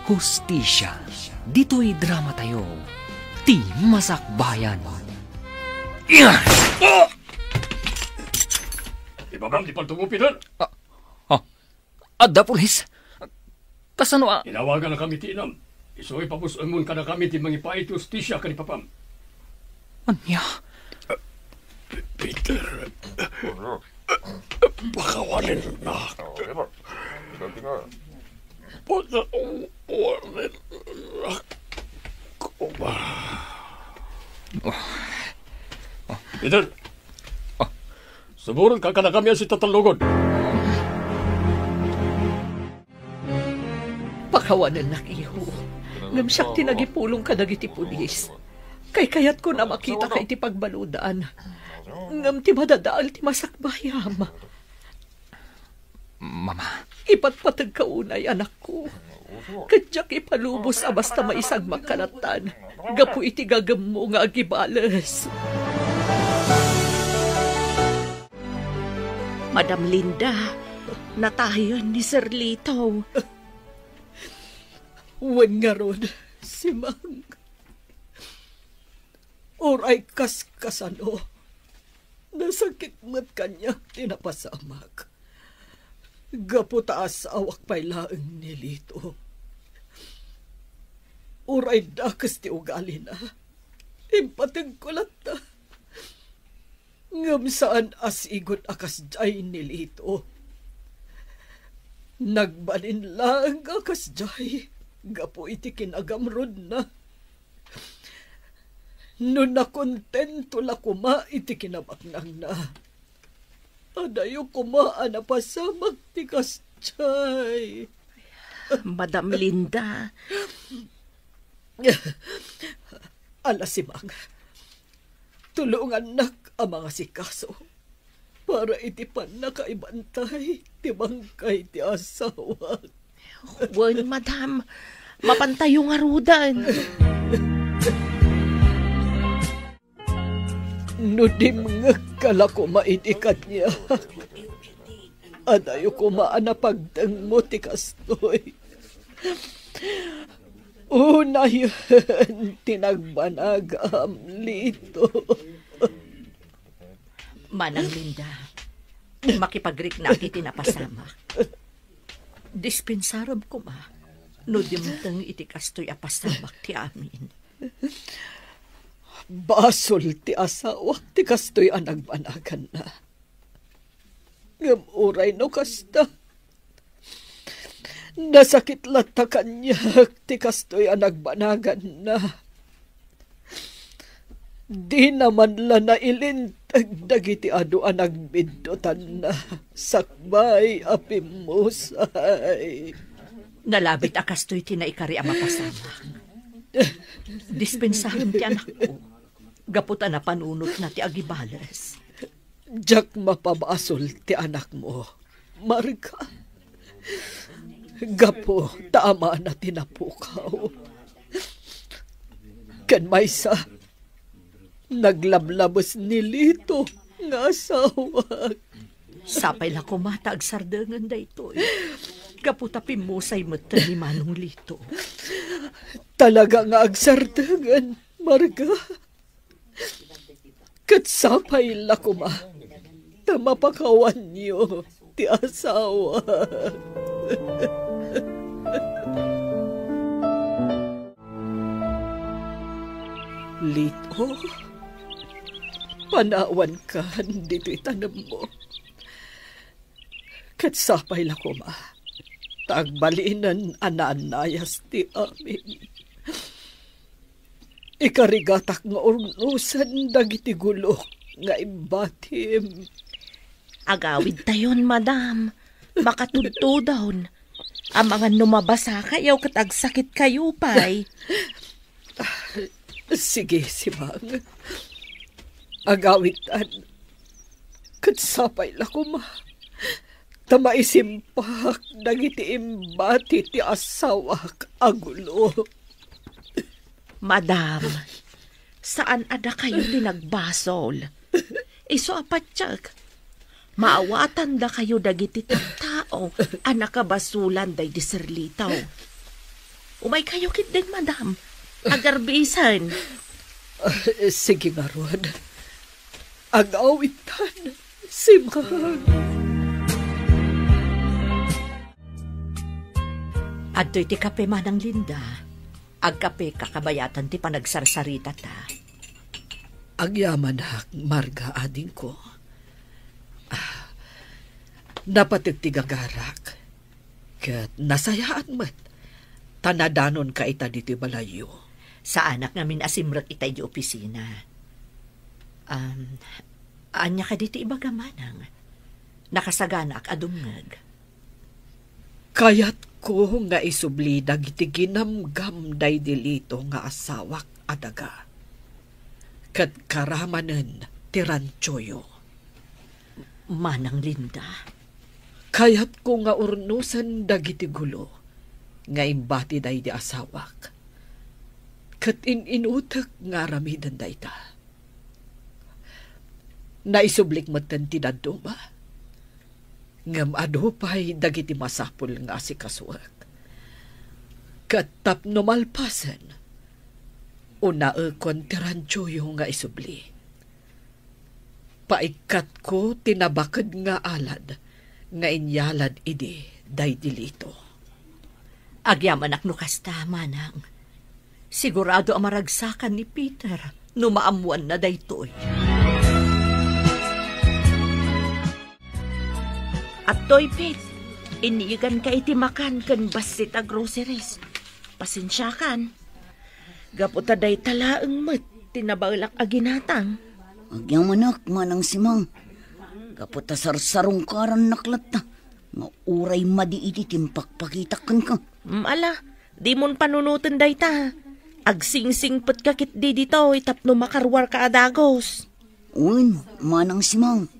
Hustisya, dito'y drama tayo, ti masakbayan. Ibabam, di paltungo, Peter. Adda pulis. Kasano a? Inawagan na kami ti inam. Isu'y papusamun ka na kami ti mangipait justisya ka ni papam. Anya? Peter, pakawanin na. Pakawanin na ko ba? Peter, suburot ka na kami si tatalugod. Pakawanan na iho. Ngam siyak tinagipulong ka dagiti pulis. Kay kayat ko na makita kay ti pagbaludaan. Ngam ti madadaal ti masakbayam. Mama. Ipatpatag ka unay, anak ko. Kadyak ipalubos a basta maisag makalatan. Gapu iti gagam mo nga agibales. Madam Linda, natayon ni Sir Lito. Wen nga ron, si Mang. Oray kaskasano. Nasakit mat kanya tinapasamak. Gaputaas awak pa'y laeng nilito. Oray dakas ti ugali na. Impatag ko lata. Ngam saan asigot akas jay nilito. Nagbalin lang akas jay. Gapo iti kinagamrod na. No nakontento la kuma iti kinabaknang na. Adayo kuma anapasamag ti kasjay. Madam Linda. Ala si Mang. Tulungan nak ang mga sikaso. Para iti pan nakaibantay ti bangkay ti asawa. Wen, madam. Mapantayo nga rudan. No di mga kalako maitikat niya. Adayo ko maanapagdang mo ti kastoy. Una yun, tinagbanagam lito. Manang Linda, makipagrik na iti napasama. Dispensaram ko ma, no dimtang iti kastoy apasamak ti amin. Basol ti asawa, ti kastoy anagbanagan na. Ngamuray no kasta. Nasakit lata kanya, ti kastoy anagbanagan na. Di naman la nailintag dagiti adu anagbiddotan na. Sakbay apimusay. Nalabit a kastoy tinaikari ang mapasamak. Dispensahan ti anak ko. Gaputan na panunot na ti agibales. Diyak mapabasol ti anak mo, Marga. Gapo, tama na tinapukaw. Kan maysa, naglablabos ni Lito nga asawa. Sapay la ko mata agsardangan da ito. Gapo tapim mo sa'y mata ni Manong Lito. Talaga nga agsardangan, Marga. Katsapay la ko ma, tamapakawan niyo ti asawa. Lito, panawan ka, dito'y tanam mo. Katsapay la ko ma, tagbalinan ananayas ti amin. Ikarigatak nga urnusan dagiti gulok nga imbatim. Agawid tayon, madam. Makatudto daon. Ang mga numabasa kayo katagsakit kayo, pay. Sige, Simang. Agawitan. Katsapay la ko ma. Tamaisimpak dagiti imbati ti asawak agulo. Madam, saan ada kayo dinagbasol? Iso apatsak. Maawatan da kayo dagiti tao ang nakabasulan day di Serlitaw. Umay kayo kit din, madam. Agarbisan. Sige nga, Ron. Agawitan, Simang. Adto'y ti kape Manang Linda. Agkape kakabayatan ti panagsarsarita ta. Agyaman hak, Marga, ading ko. Napatigtigagarak. Kat nasayaan mat. Tanadanon ka ita diti balayo. Sa anak namin asimrak itay di opisina. Anya ka diti ibagamanang. Nakasaganak adungag. Kayat ko nga isubli dagiti ginamgam day dilito nga asawak adaga. Kat karamanen ti ranchoyo. Manang Linda. Kayat ko nga urnusan dagiti gulo nga imbati day di asawak. Kat inutak nga ramidan day ta. Naisublik matan ti daduma. Ngam adupay dagiti masapul nga si kaswag. Katap no malpasan, unaekon ti ranchoyo nga isubli. Paikat ko tinabakad nga alad, nga inyalad idi day dilito. Agyaman akno kasta, Manang. Sigurado ang maragsakan ni Peter no maamuan na daytoy. At toy, Pete, iniigan ka itimakan kan basit a groceries. Pasensyakan. Gaputaday talaang mat, tinabalak aginatang. Agyamanak, Manang Simang. Kaputa sarsarong karan naklata. Nga uray madiiti timpakpakitakan ka. Ala, di mon panunutan day ta. Agsingsing put kakit di dito, itapno makarwar ka adagos. Un, Manang Simang.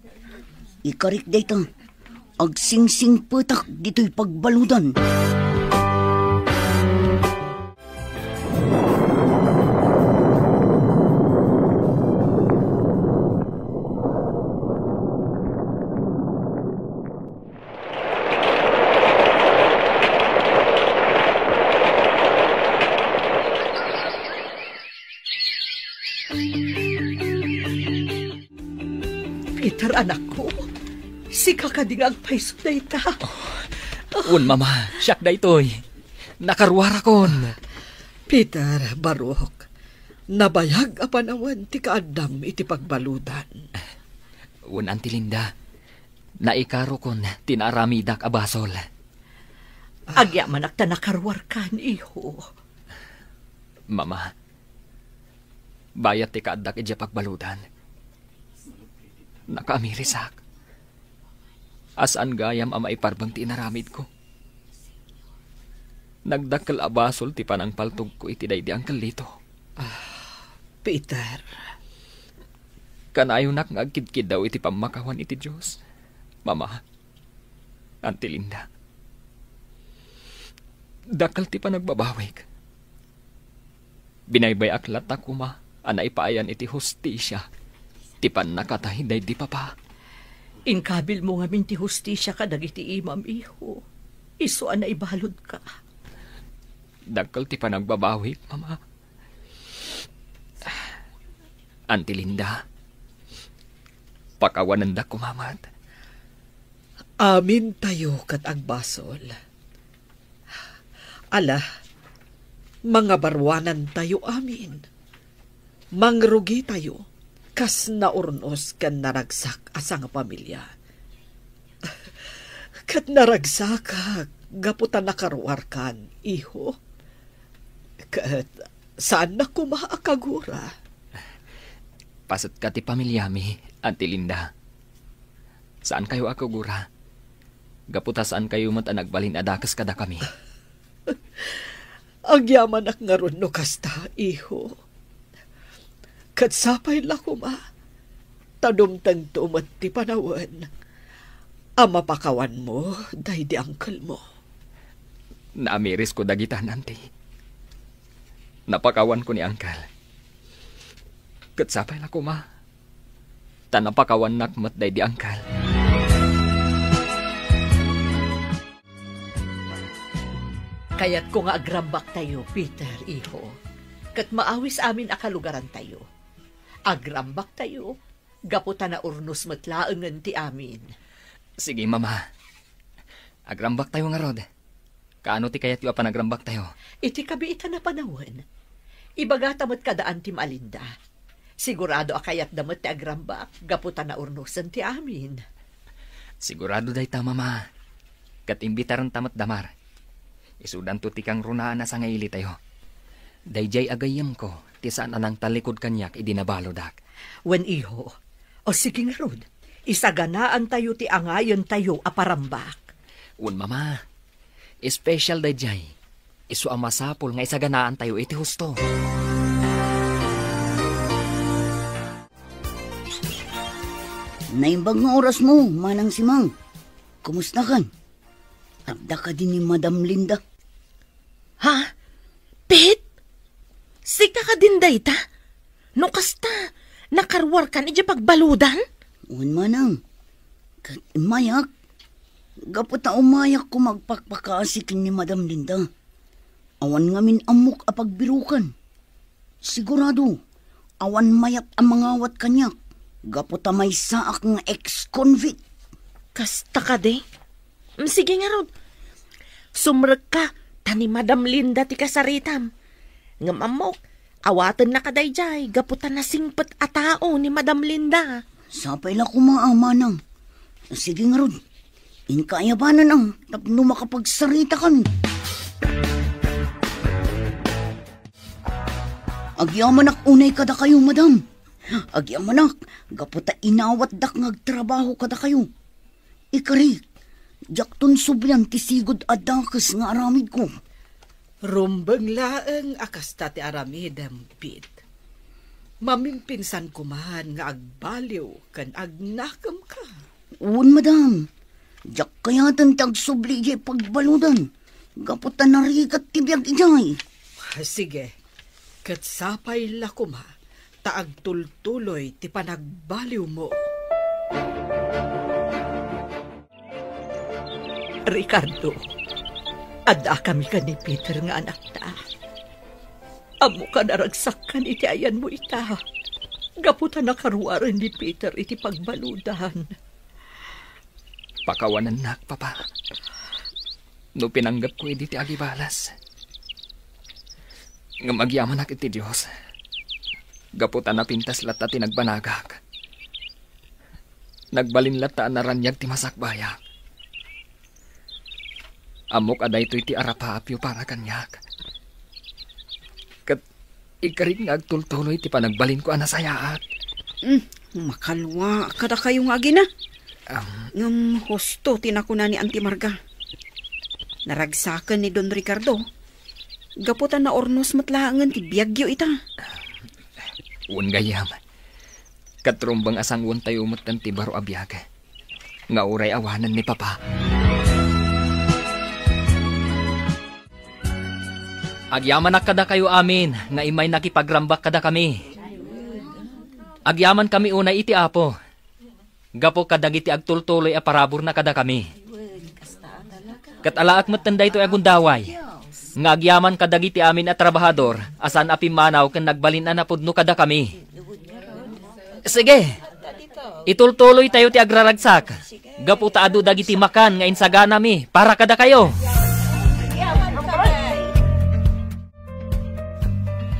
Ikarik day ta. Agsingsing petak dito'y pagbaludan. Peter, anak ko. Si kakadingang paiso na ita. Un, mama. Siyak da ito'y. Nakarwara kon. Peter, Barok, nabayag apanawan ti kaadam iti pagbaludan. Un, Auntie Linda. Naikaro kon tinaramidak abasol. Agya manak ta nakarwar kan, iho. Mama, bayat ti kaadak iti pagbaludan. Nakaamirisak. Asan gayam ama iparbang tinaramid ko. Nagdakkel abasol ti panang paltog ko iti daydi ang kalito. Peter. Kanayo nak ngagkidkid daw iti pamakawan iti Diyos. Mama, Auntie Linda. Dakal ti pa nagbabawig. Binaybay aklat ako anay paayan iti hustisya. Ti pan nakatahiday di papa. Inkabil mo nga minti hustisya ka dagiti imam, iho. Iso na ibalod ka. Dakal ti pa nagbabawig, mama. Auntie Linda. Pakawanan da kumamad. Amin tayo kat agbasol. Ala, mga barwanan tayo amin. Mangrugi tayo, kas naurnos kan naragsak asang pamilya. Kat naragsak gaputan nakarwar kan, iho. Kat saan na kumaakagura? Pasat ka ti pamilyami, Auntie Linda. Saan kayo akagura? Gaputa saan kayo mata nagbalin adakas kada kami. Agyaman ak nga ron no kasta, iho. Katsapay lako tadumtang tumat ti panawan. Ama pakawan mo, dahi di angkel mo. Naamiris ko dagitan, Auntie. Napakawan ko ni angkel. Katsapay lako tanapakawan nakmat dahi di angkel. Kaya't ko nga agrambak tayo, Peter, iho. Kat maawis amin akalugaran tayo. Agrambak tayo, gaputan na urnos matlaangan ti amin. Sige, mama. Agrambak tayo nga rod. Kaano ti kayat yu apanagrambak tayo? Iti kabiita na panawan. Ibaga tamat kadaan ti Malinda. Sigurado akayat damat ti agrambak, gaputan na urnosan ti amin. Sigurado day ta, mama. Kat imbitaran tamat damar. Isudan to tikang runaan na sa ngaili tayo. Dayjay agayam ko, ti saan anang talikod kanyak idinabalodak. Wen iho, o sige nga rod, isaganaan tayo ti angayon tayo aparambak. Un mama, special dayjay, isu amasapol nga isaganaan tayo iti husto. Naimbag nga oras mo, manang simang. Kumusta kan? Agda ka din ni Madam Linda. Ha? Pete? Sika ka din dayta? No kasta, nakarwar ka ni pagbaludan? Un manang. Kat mayak. Gaputa umayak ko magpakpakasik ni Madam Linda. Awan ngamin amok apagbirukan. Sigurado, awan mayat ang mangawat kanyak. Gaputa may saak nga ex-convict. Kasta ka de? Sige nga rod. Sumrek ka, tani Madam Linda ti kasaritam. Nga mamok, awatan na kadayjay, gaputan na singpet a tao ni Madam Linda. Sapay la kumaamanang. Sige nga rod. Inkayabanan ang tapno makapagsarita kami. Agyamanak unay kada kayo, madam. Agyamanak, gaputa inawat dak ngagtrabaho kada kayo. Ikari, jakton subyan ti sigod adakas nga aramid ko. Rumbang laeng akasta ti aramid, Pete. Mamimpinsan kumahan nga agbaliw kan agnakam ka. Uwan, madam. Jak kayatan ti agsubli ijay pagbaludan. Gaputa narikat ti biyag ijay. Sige, katsapay la kuma, taag tultuloy ti panagbaliw mo. Ricardo, ada kami ka ni Peter nga anak ta. Amo ka naragsak ka ni ti ayan mo ita. Gaputa nakaruaran ni Peter iti pagbaludan. Pakawanan nak, papa. No pinanggap ko iti agibalas. Nga magyaman nak iti Diyos. Gaputa na pintas lata tinagbanagak. Nagbalin lata naranyag ti masakbayak. Amok aday ito iti arapaapyo para kanyak. Kat ikarit nga agtultuloy ti panagbalin ko anasayaat. Makalwa kada kayong agi na. Ngam husto tinakuna ni Auntie Marga. Naragsakan ni Don Ricardo. Gaputan na ornos matlaangan ti biyagyo ita. Un gayam. Katrumbang asang un tayo umatan ti baro abiyag. Nga uray awanan ni papa. Agyaman na kada kayo amin, nga imay nakipagrambak kada kami. Agyaman kami unay iti apo. Gapo kadagiti agtultuloy a parabor na kada kami. Katalaak matanda ito agundaway. Nga agyaman kadagiti amin at trabahador, asan apimanaw kan nagbalin na napudno kada kami. Sige, itultuloy tayo ti agraragsak. Gapo taado dagiti makan nga insagana mi, para kada kayo.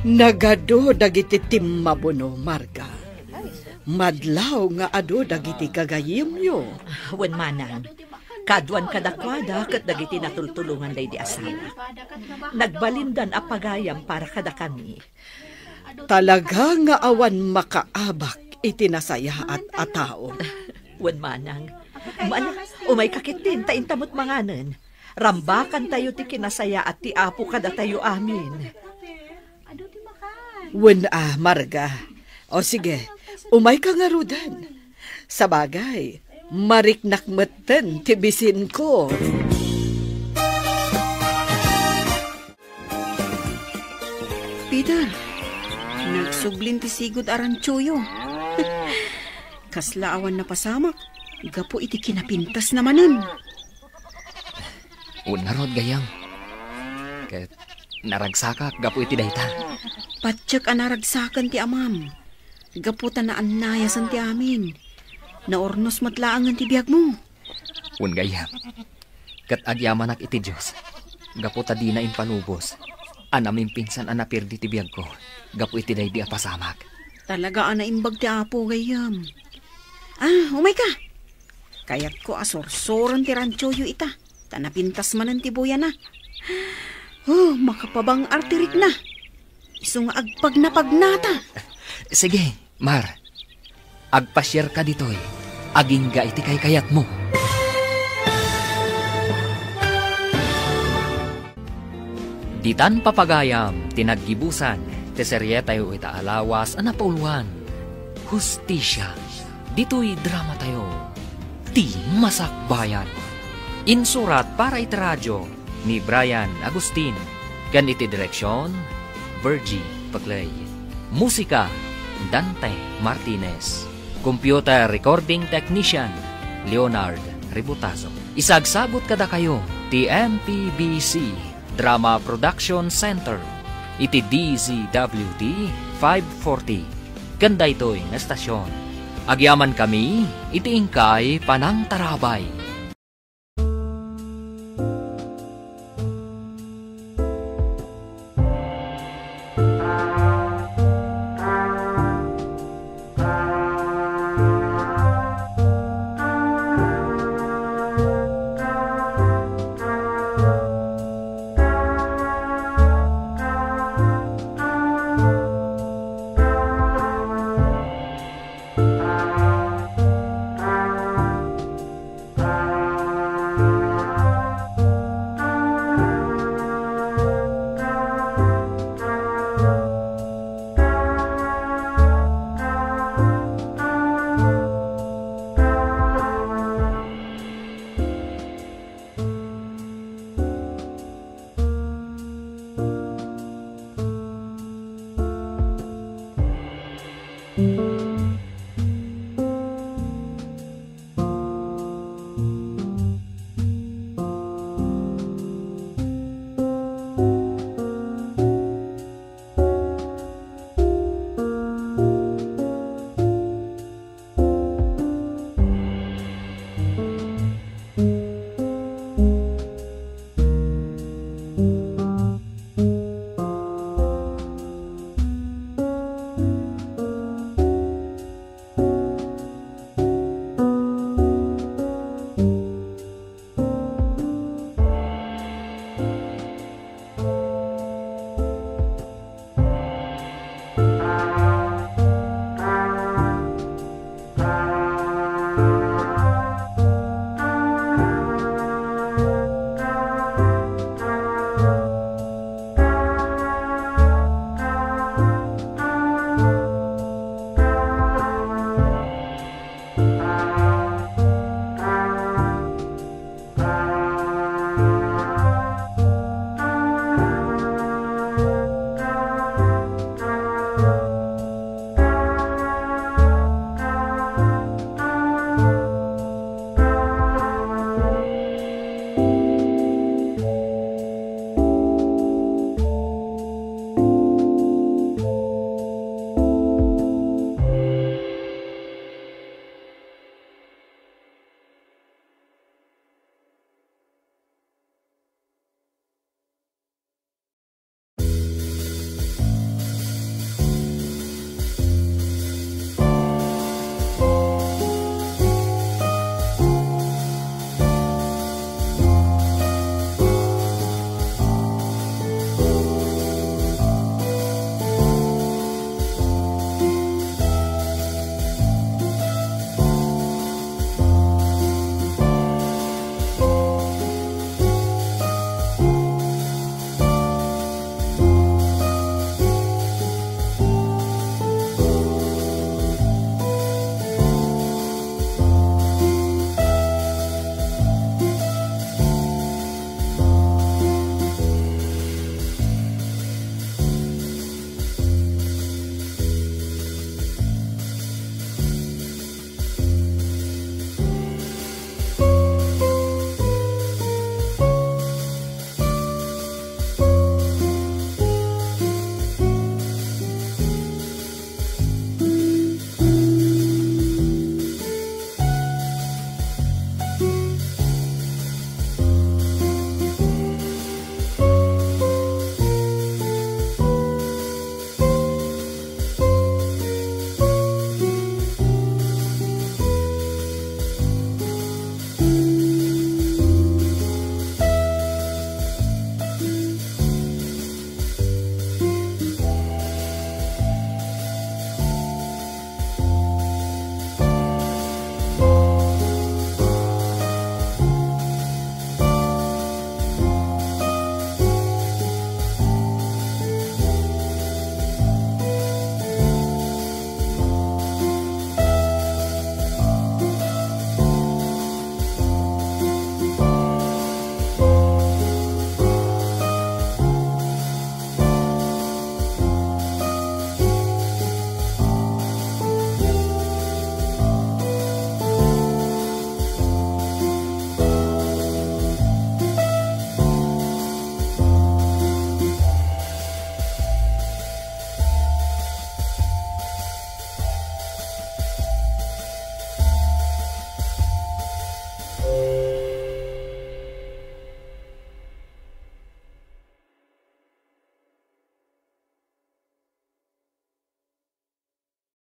Nagado dagiti timmabuno, Marga. Madlaw nga ado dagiti kagayimyo. Wen manang, kaduan kadakwada kat dagiti natultulungan day di asawa. Nagbalindan a pagayam para kada kami. Talaga nga awan makaabak iti nasaya at atao. Wen manang, umay kakitin ta intamot manganen. Rambakan tayo ti kinasaya at ti apo kada tayo amin. Wen Marga. O sige, umay ka nga rudan. Sa bagay, mariknak meten tibisin ko. Peter, nagsublin ti sigod aranchuyo. Kaslaawan na pasamak, gapo iti kinapintas namanin. Unarod gayam. Ket naragsakak gapo iti dayta. Patsak anaragsakan ti amam. Gaputa na annayasan ti amin. Naornos matlaangan ti biyag mo. Un gayam. Kat agyamanak iti Diyos. Gaputa di na impanubos. Anamin pinsan anapirdi ti biyag ko. Gapu iti day di apasamak. Talaga anaimbag ti apo gayam. Umay ka. Kayat ko asorsoran ti ranchoyo ita. Tanapintas manan ti buya na. Makapabang artirik na. Isong agpag na pagnata. Sige, Mar. Agpasyar ka ditoy. Aging ga iti kay kayat mo. Ditan papagayam, tinaggibusan, teserye tayo ita alawas, anapauluan. Hustisya, dito'y drama tayo. Ti Masakbayan. Insurat para iti radyo ni Brian Agustin. Kan iti direksyon, Virgie Paclay. Musika, Dante Martinez. Computer recording technician, Leonard Ributazo. Isagsagot kada kayo, TMPBC Drama Production Center. Iti DZWD 540. Ganda ito'y na estasyon. Agyaman kami, iti ingkay Panang Tarabay.